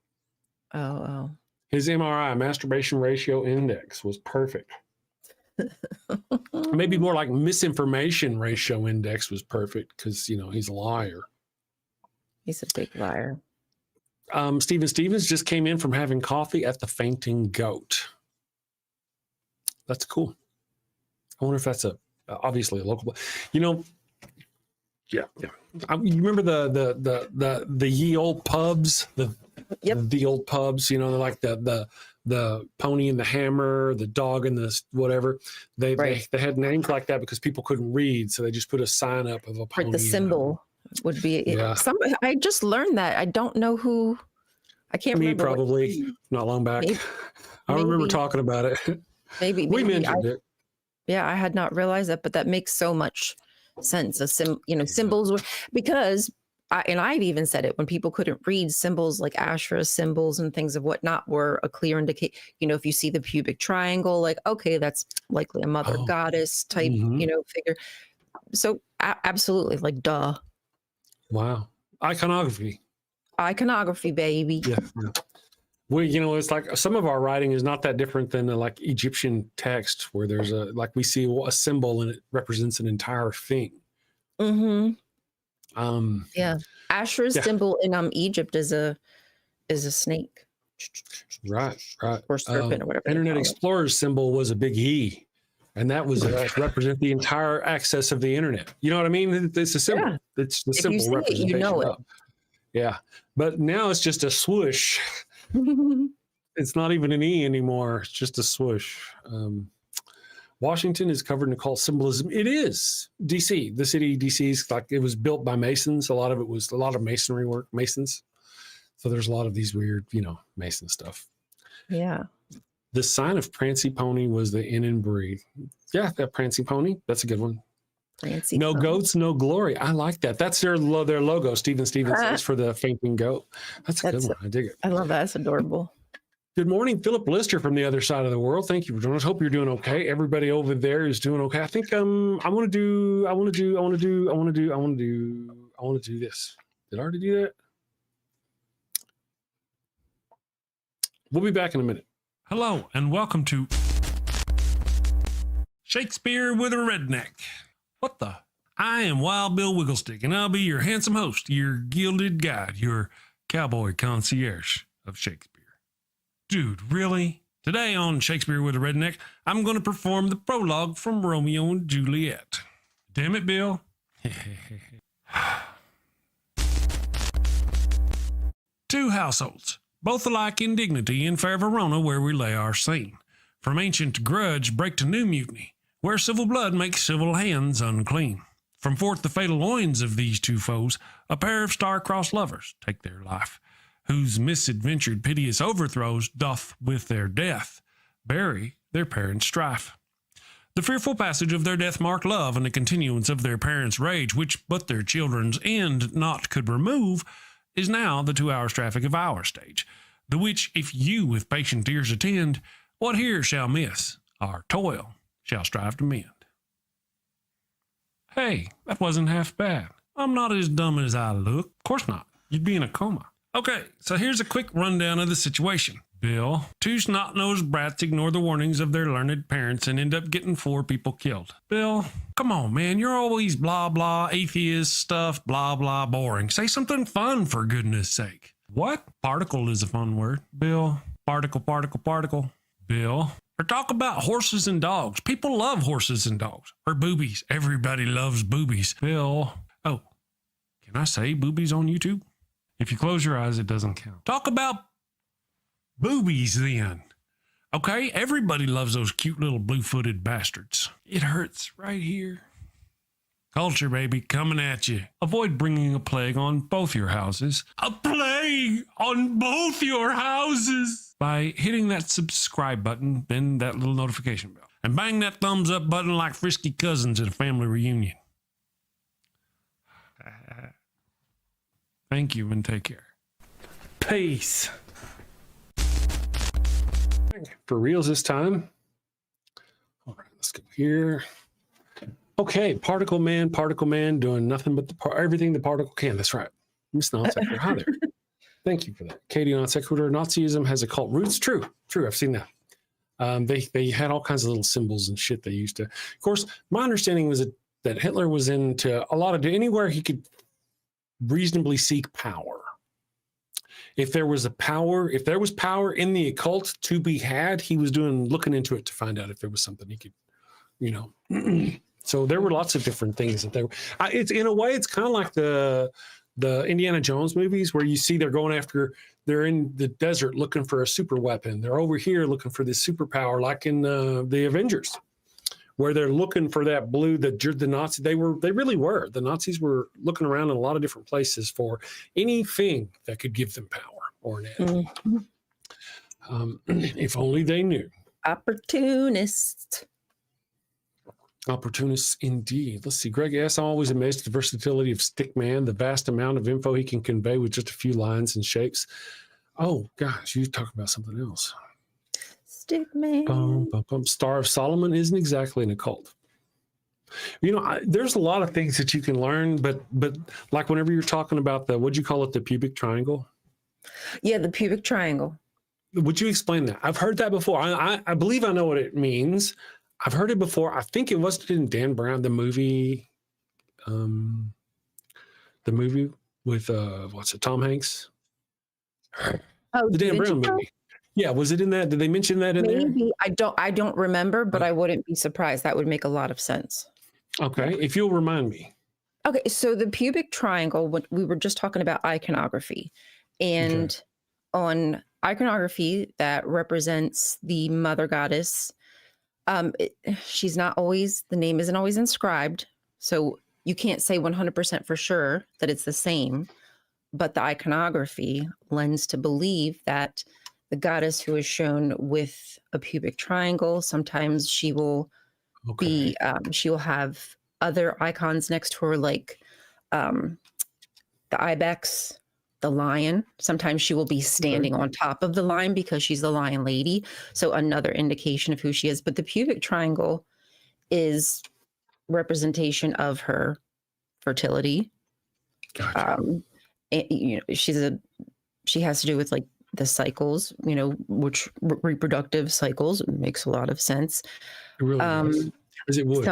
Oh. His MRI, masturbation ratio index, was perfect. Maybe more like misinformation ratio index was perfect because, he's a liar. He's a big liar. Stephen Stevens just came in from having coffee at the Fainting Goat. That's cool. I wonder if that's obviously a local. Yeah. You remember the ye old pubs, the old pubs. They're like the Pony and the Hammer, the Dog and the whatever. They had names like that because people couldn't read, so they just put a sign up of a pony. Right, the symbol would be. Yeah. I just learned that. I don't know who. I can't remember. Me probably not long back. I remember talking about it. Maybe we mentioned it. Yeah, I had not realized that, but that makes so much sense. Symbols were because I've even said it when people couldn't read, symbols like Asherah symbols and things of whatnot were a clear indication. If you see the pubic triangle, like, okay, that's likely a mother goddess type, figure. So absolutely, like, duh. Wow. Iconography, baby. Yeah. It's like some of our writing is not that different than like Egyptian text, where there's we see a symbol and it represents an entire thing. Mm-hmm. Yeah. Asherah's symbol in Egypt is a snake. Right. Or serpent or whatever. Internet Explorer's symbol was a big E, and that was represent the entire access of the internet. You know what I mean? It's a symbol. Yeah. It's the simple representation. It. Yeah. But now it's just a swoosh. It's not even an E anymore. It's just a swoosh. Washington is covered in occult symbolism. It is. DC, the city DC is like, it was built by Masons. A lot of it was a lot of masonry work, Masons. So there's a lot of these weird, Mason stuff. Yeah. The sign of Prancy Pony was the inn and breed. Yeah, that Prancy Pony. That's a good one. Prancy no Pony. Goats, no glory. I like that. That's their logo. Stephen Stevens says for the Fainting Goat. That's a good one. I dig it. I love that. That's adorable. Good morning, Philip Lister from the other side of the world. Thank you for joining us. Hope you're doing okay. Everybody over there is doing okay. I think I want to do this. Did I already do that? We'll be back in a minute. Hello, and welcome to Shakespeare with a Redneck. What the? I am Wild Bill Wigglestick, and I'll be your handsome host, your gilded guide, your cowboy concierge of Shakespeare. Dude, really? Today on Shakespeare with a Redneck, I'm going to perform the prologue from Romeo and Juliet. Damn it, Bill. Two households, both alike in dignity, in fair Verona, where we lay our scene. From ancient grudge break to new mutiny, where civil blood makes civil hands unclean. From forth the fatal loins of these two foes, a pair of star-crossed lovers take their life, whose misadventured piteous overthrows doth with their death bury their parents' strife. The fearful passage of their death-marked love and the continuance of their parents' rage, which but their children's end not could remove, is now the 2 hours traffic of our stage, the which if you with patient ears attend, what here shall miss, our toil shall strive to mend. Hey, that wasn't half bad. I'm not as dumb as I look. Of course not. You'd be in a coma. Okay, so here's a quick rundown of the situation. Bill, two snot-nosed brats ignore the warnings of their learned parents and end up getting 4 people killed. Bill, come on, man, you're always blah, blah, atheist stuff, blah, blah, boring. Say something fun, for goodness sake. What? Particle is a fun word. Bill, particle. Bill, or talk about horses and dogs. People love horses and dogs. Or boobies. Everybody loves boobies. Bill, oh, can I say boobies on YouTube? If you close your eyes, it doesn't count. Talk about boobies then. Okay, everybody loves those cute little blue-footed bastards. It hurts right here. Culture, baby, coming at you. Avoid bringing a plague on both your houses. A plague on both your houses! By hitting that subscribe button, then that little notification bell. And bang that thumbs up button like frisky cousins at a family reunion. Thank you and take care. Peace. For reals this time. All right, let's go here. Okay, Particle Man doing nothing but everything the particle can. That's right. Miss Non Sequitur. Hi there. Thank you for that. Katie Non Sequitur. Nazism has occult roots. True. I've seen that. They had all kinds of little symbols and shit they used to. Of course, my understanding was that Hitler was into a lot of anywhere he could reasonably seek power. If there was power in the occult to be had, he was looking into it to find out if there was something he could, So there were lots of different things that it's in a way, it's kind of like the Indiana Jones movies where you see they're in the desert looking for a super weapon. They're over here looking for this superpower, like in the Avengers, where they're looking for that blue, the Nazis. The Nazis were looking around in a lot of different places for anything that could give them power or an edge. If only they knew. Opportunists. Opportunists indeed. Let's see. Greg S. I'm always amazed at the versatility of Stickman, the vast amount of info he can convey with just a few lines and shapes. Oh, gosh, you're talking about something else. Stickman. Star of Solomon isn't exactly an occult. There's a lot of things that you can learn, but like whenever you're talking about what'd you call it, the pubic triangle? Yeah, the pubic triangle. Would you explain that? I've heard that before. I believe I know what it means. I've heard it before. I think it wasn't in Dan Brown, the movie with Tom Hanks? Oh, the Dan Brown movie. Yeah, was it in that? Did they mention that in there? Maybe. I don't remember, but I wouldn't be surprised. That would make a lot of sense. Okay, if you'll remind me. Okay, so the pubic triangle, we were just talking about iconography. And on iconography that represents the mother goddess, she's not always, the name isn't always inscribed. So you can't say 100% for sure that it's the same. But the iconography lends to believe that the goddess who is shown with a pubic triangle, sometimes she will she will have other icons next to her, like the ibex, the lion. Sometimes she will be standing on top of the lion because she's the lion lady. So another indication of who she is. But the pubic triangle is representation of her fertility. Gotcha. She has to do with like the cycles, which reproductive cycles. It makes a lot of sense. It really does. As it would.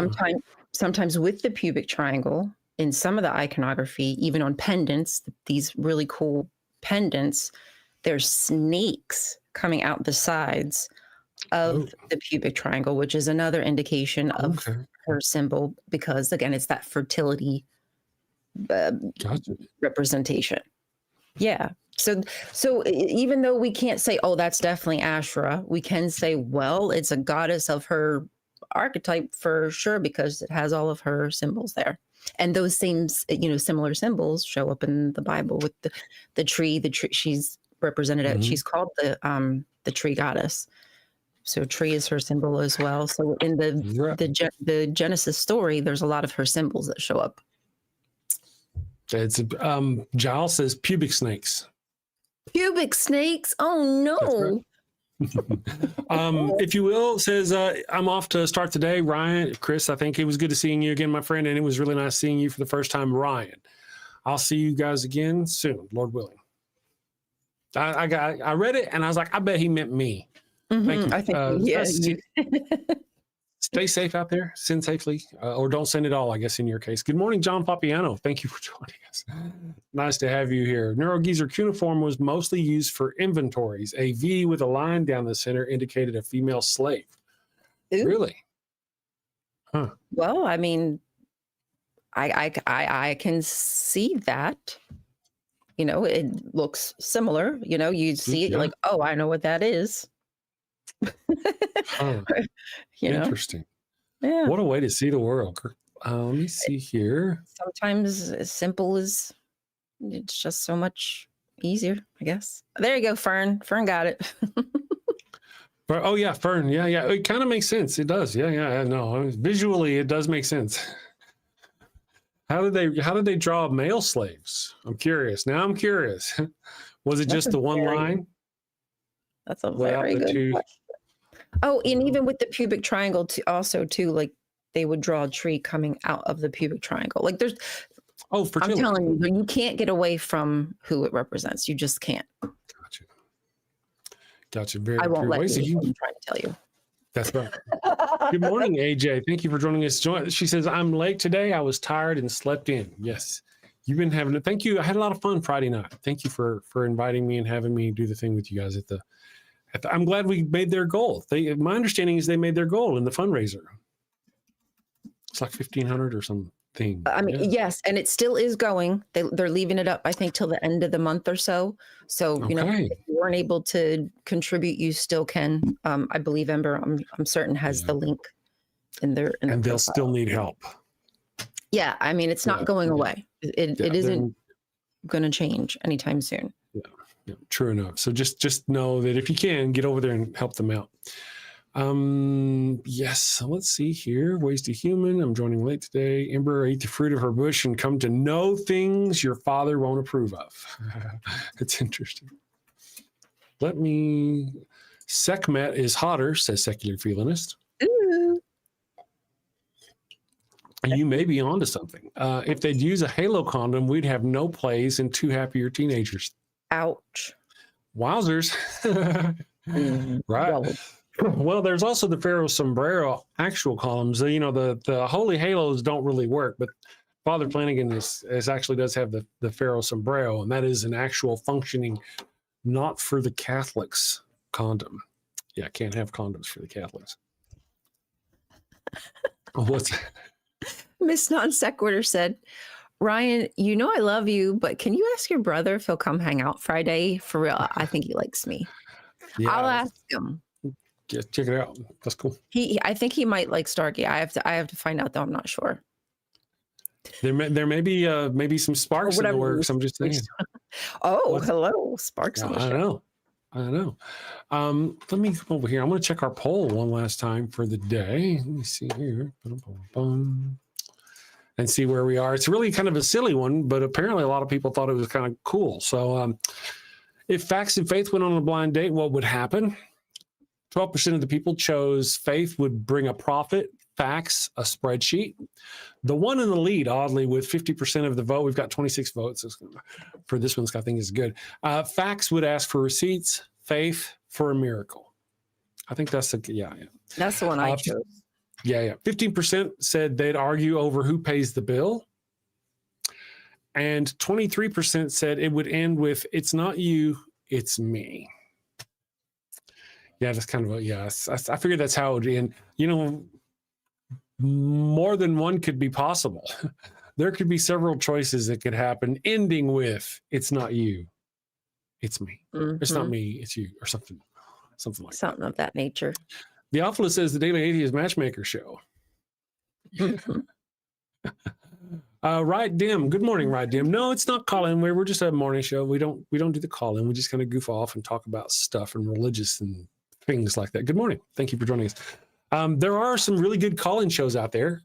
Sometimes with the pubic triangle, in some of the iconography, even on pendants, these really cool pendants, there's snakes coming out the sides of the pubic triangle, which is another indication of her symbol, because again, it's that fertility representation. Yeah. So even though we can't say, oh, that's definitely Asherah, we can say, well, it's a goddess of her archetype for sure, because it has all of her symbols there. And those same, similar symbols show up in the Bible with the tree. The tree, she's represented. She's called the tree goddess. So tree is her symbol as well. So in the Genesis story, there's a lot of her symbols that show up. It's Giles says pubic snakes. Pubic snakes? Oh no. If you will, says I'm off to start the day. Ryan, Chris, I think it was good to seeing you again, my friend, and it was really nice seeing you for the first time. Ryan, I'll see you guys again soon, Lord willing. I read it and I was like, I bet he meant me. Thank you. I think stay safe out there. Send safely, or don't send at all, I guess, in your case. Good morning, John Papiano. Thank you for joining us. Nice to have you here. Neurogeezer cuneiform was mostly used for inventories. A V with a line down the center indicated a female slave. Ooh. Really? Huh. Well, I mean, I can see that. It looks similar. You see it, you're like, oh, I know what that is. Interesting. Yeah. What a way to see the world. Let me see here. Sometimes as simple as it's just so much easier, I guess. There you go, Fern. Fern got it. Oh yeah, Fern. Yeah. It kind of makes sense. It does. Yeah. No, visually it does make sense. How did they draw male slaves? I'm curious. Now I'm curious. Was it just the one line? That's a very good question. Oh, and even with the pubic triangle too, like they would draw a tree coming out of the pubic triangle. Like there's, fertility. I'm telling you, you can't get away from who it represents. You just can't. Gotcha. Very, I won't very let you. I'm trying to tell you. That's right. Good morning, AJ. Thank you for joining us. She says, I'm late today. I was tired and slept in. Yes, You've been having it. Thank you. I had a lot of fun Friday night. Thank you for inviting me and having me do the thing with you guys at the I'm glad we made their goal. My understanding is they made their goal in the fundraiser. It's like 1,500 or something. I mean, yes, and it still is going. They're leaving it up, I think, till the end of the month or so. So, you know, if you weren't able to contribute, you still can. I believe Ember, I'm certain, has the link in their and they'll profile. still need help. Yeah, I mean, it's not going away. It isn't going to change anytime soon. Yeah, true enough. So just know that if you can, get over there and help them out. Yes, let's see here. Ways to Human. I'm joining late today. Ember, eat the fruit of her bush and come to know things your father won't approve of. It's interesting. Sekhmet is hotter, says Secular Feelinist. Ooh. You may be onto something. If they'd use a Halo condom, we'd have no plays and 2 happier teenagers. Ouch. Wowzers. Right. Well, there's also the Pharaoh Sombrero actual columns. You know, the Holy Halos don't really work, but Father Flanagan actually does have the Pharaoh Sombrero, and that is an actual functioning, not for the Catholics condom. Yeah, can't have condoms for the Catholics. What's Miss Non Sequitur said, Ryan, you know I love you, but can you ask your brother if he'll come hang out Friday? For real, I think he likes me. Yeah. I'll ask him. Yeah, check it out. That's cool. I think he might like Starkey. I have to find out though. I'm not sure. There may be maybe some sparks in the works. I'm just saying. Oh, hello, sparks. Yeah, I know. Let me come over here. I'm going to check our poll one last time for the day. Let me see here. And see where we are. It's really kind of a silly one, but apparently a lot of people thought it was kind of cool. So if facts and faith went on a blind date, what would happen? 12% of the people chose faith would bring a profit, facts, a spreadsheet. The one in the lead, oddly, with 50% of the vote, we've got 26 votes for this one, I think is good. Facts would ask for receipts, faith for a miracle. I think that's That's the one I chose. Yeah. 15% said they'd argue over who pays the bill. And 23% said it would end with, it's not you, it's me. Yeah, that's kind of I figured that's how it would end. You know, more than one could be possible. There could be several choices that could happen, ending with, it's not you, it's me. Mm-hmm. It's not me, it's you, or something like something of that nature. The Alpha says the Daily Atheist Matchmaker Show. Right Dim. Good morning, Right Dim. No, it's not call-in. We're just a morning show. We don't do the call-in. We just kind of goof off and talk about stuff and religious and things like that. Good morning. Thank you for joining us. There are some really good call-in shows out there.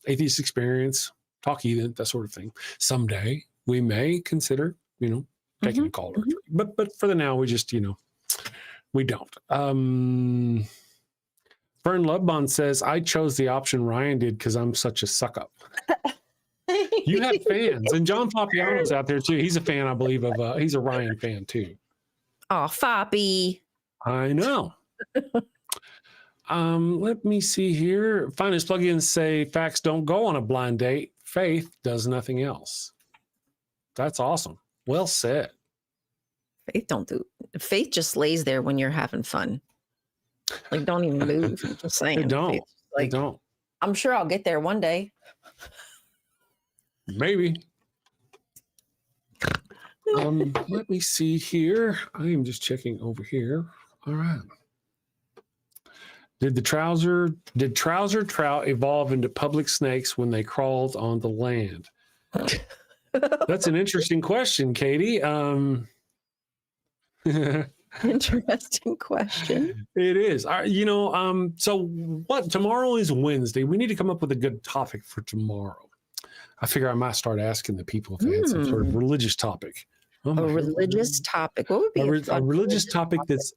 Atheist Experience, Talk Heathen, that sort of thing. Someday we may consider, taking a call or three. But for the now, we just, we don't. Fern Lovebond says, I chose the option Ryan did because I'm such a suck-up. You have fans. And John Fabiano's out there, too. He's a fan, I believe, he's a Ryan fan, too. Oh, Foppy. I know. Let me see here. Finest plugins say facts don't go on a blind date. Faith does nothing else. That's awesome. Well said. Faith just lays there when you're having fun. Like, don't even move. I'm just saying. They don't. I'm sure I'll get there one day. Maybe. Let me see here. I am just checking over here. All right. Did trouser trout evolve into public snakes when they crawled on the land? That's an interesting question, Katie. Interesting question. It is. So what? Tomorrow is Wednesday. We need to come up with a good topic for tomorrow. I figure I might start asking the people if they had some sort of religious topic. A religious topic. What would be a religious topic that's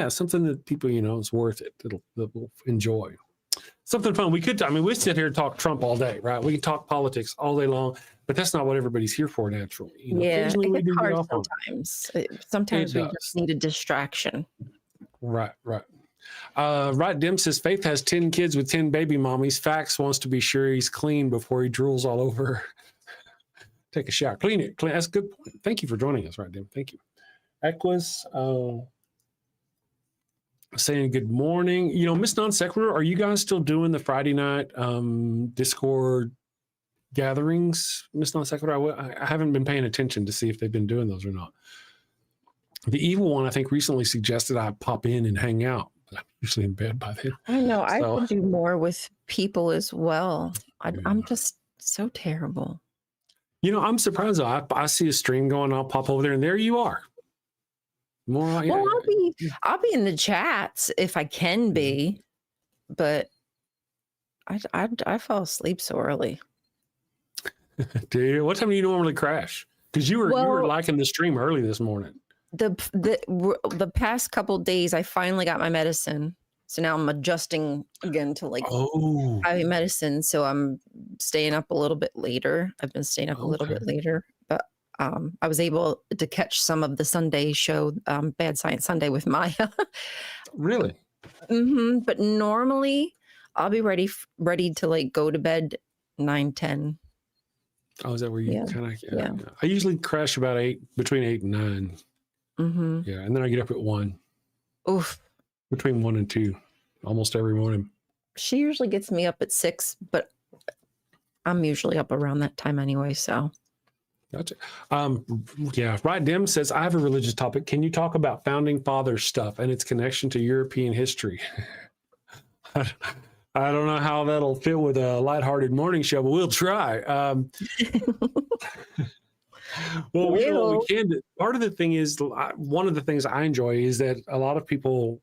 something that people is worth it. That will enjoy. Something fun. We sit here and talk Trump all day, right? We can talk politics all day long, but that's not what everybody's here for naturally. It gets hard sometimes. Sometimes we just need a distraction. Right. Right Dim says Faith has 10 kids with 10 baby mommies. Facts wants to be sure he's clean before he drools all over. take a shower, clean it. That's a good point. Thank you for joining us, right, Dim? Thank you. Equus, saying good morning. You know, Miss Non Sequitur, are you guys still doing the Friday night Discord gatherings, Miss Non Sequitur? I haven't been paying attention to see if they've been doing those or not. The evil one, I think, recently suggested I pop in and hang out. I'm usually in bed by then. I know. I So, could do more with people as well. yeah. I'm just so terrible. You know, I'm surprised though. I see a stream going, I'll pop over there, and there you are. More like, Well, I'll be in the chats if I can be, but I fall asleep so early. do you? What time do you normally crash? Because you were Well, liking the stream early this morning. the past couple days, I finally got my medicine, so now I'm adjusting again to like Oh, having medicine. So I'm staying up a little bit later. I've been staying up a little okay. bit later, but I was able to catch some of the Sunday show, Bad Science Sunday with Maya. Really? But normally I'll be ready to like go to bed 9-10. Oh, is that where you Yeah. kind of? Yeah. I usually crash about between 8 and 9. Yeah, and then I get up at 1, Oof. between 1 and 2, almost every morning. She usually gets me up at 6, but I'm usually up around that time anyway. So Gotcha. Yeah, Right Dim says, I have a religious topic. Can you talk about founding father stuff and its connection to European history? I don't know how that'll fit with a lighthearted morning show, but we'll try. Well, we know what we can do. Part of the thing is, one of the things I enjoy is that a lot of people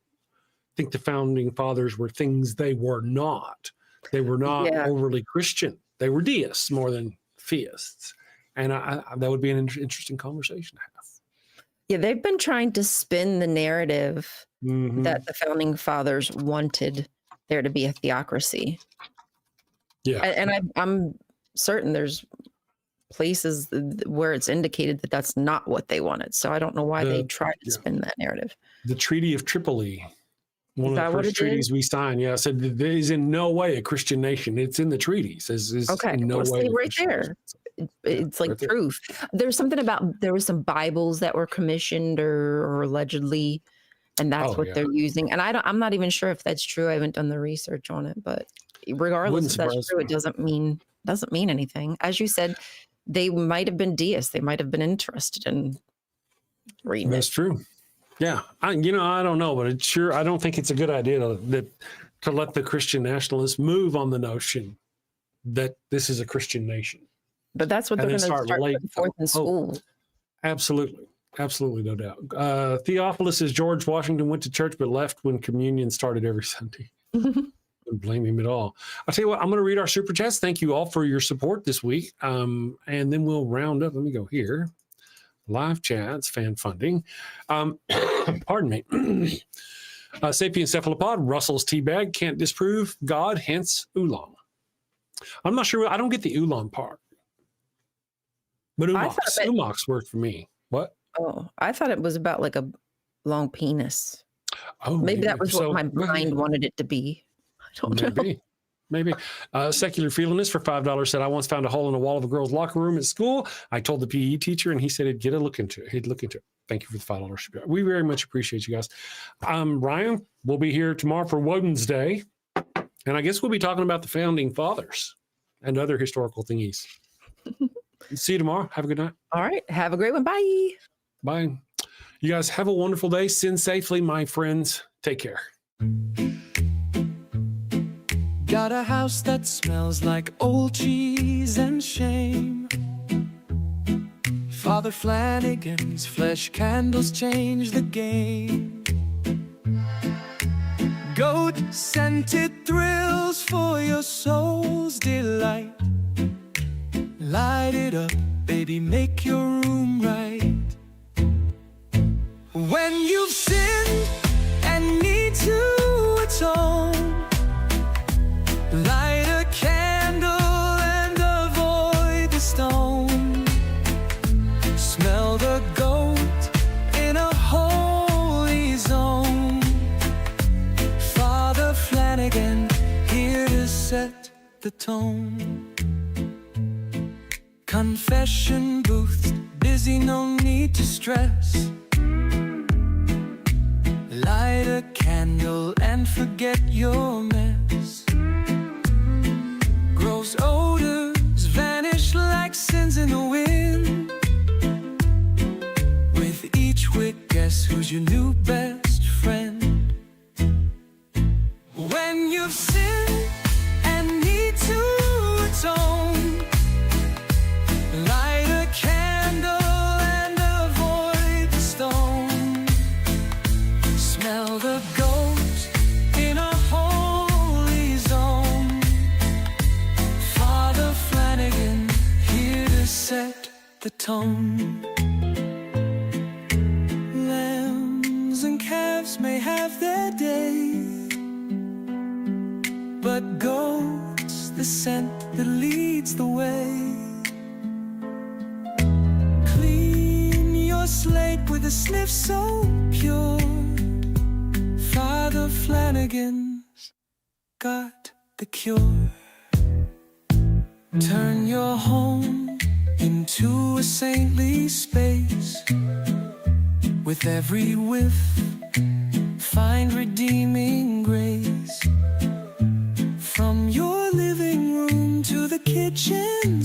think the founding fathers were things they were not. They were not Yeah. overly Christian. They were deists more than theists. And that would be an interesting conversation to have. yeah, they've been trying to spin the narrative Mhm. that the founding fathers wanted there to be a theocracy. Yeah. And I'm certain there's places where it's indicated that that's not what they wanted. So I don't know why they tried to spin that narrative. The Treaty of Tripoli, one Is of that the what first it treaties is? we signed. Yeah, said that there is in no way a Christian nation. It's in the treaties. Is Okay, in no well, way see, a right Christian there. nation. It's like right there. proof. There's something about there was some Bibles that were commissioned or allegedly, and that's Oh, what yeah. they're using. And I'm not even sure if that's true. I haven't done the research on it, but regardless Wouldn't if that's surprise true, me. it doesn't mean anything. As you said, they might have been deists. They might have been interested in reading That's it. true. Yeah, I don't know, but I don't think it's a good idea to let the Christian nationalists move on the notion that this is a Christian nation. But that's what And they're then going to start putting forth in school. Absolutely. Absolutely, no doubt. Theophilus says George Washington went to church but left when communion started every Sunday. Don't blame him at all. I'll tell you what, I'm going to read our super chats. Thank you all for your support this week. And then we'll round up. Let me go here. Live chats, fan funding. Pardon me. Sapien Cephalopod, Russell's teabag, can't disprove God, hence oolong. I'm not sure. I don't get the oolong part. But umox worked for me. What? Oh, I thought it was about like a long penis. Oh, Maybe that was So- what my mind wanted it to be. I don't know. Maybe. Secular Feelingness for $5 said, I once found a hole in the wall of a girl's locker room at school. I told the PE teacher and he said he'd look into it. Thank you for the $5. We very much appreciate you guys. Ryan, we'll be here tomorrow for Wednesday. And I guess we'll be talking about the founding fathers and other historical thingies. See you tomorrow. Have a good night. All right. Have a great one. Bye. Bye. You guys have a wonderful day. Sin safely, my friends. Take care. Got a house that smells like old cheese and shame. Father Flanagan's flesh candles change the game. Goat scented thrills for your soul's delight. Light it up, baby, make your room right. When you've sinned and need to atone, light a candle and avoid the stone. Smell the goat in a holy zone. Father Flanagan, here to set the tone. Confession booths, busy, no need to stress. Light a candle and forget your mess. Gross odors vanish like sins in the wind. With each wick, guess who's your new best friend? When you've sinned and need to atone, light a candle and avoid the stone. Smell the ghost in a holy zone. Father Flanagan here to set the tone. Lambs and calves may have their day, but goats, the scent that leads the way. Clean your slate with a sniff so pure. Father Flanagan's got the cure. Turn your home into a saintly space. With every whiff, find redeeming grace. From your living room to the kitchen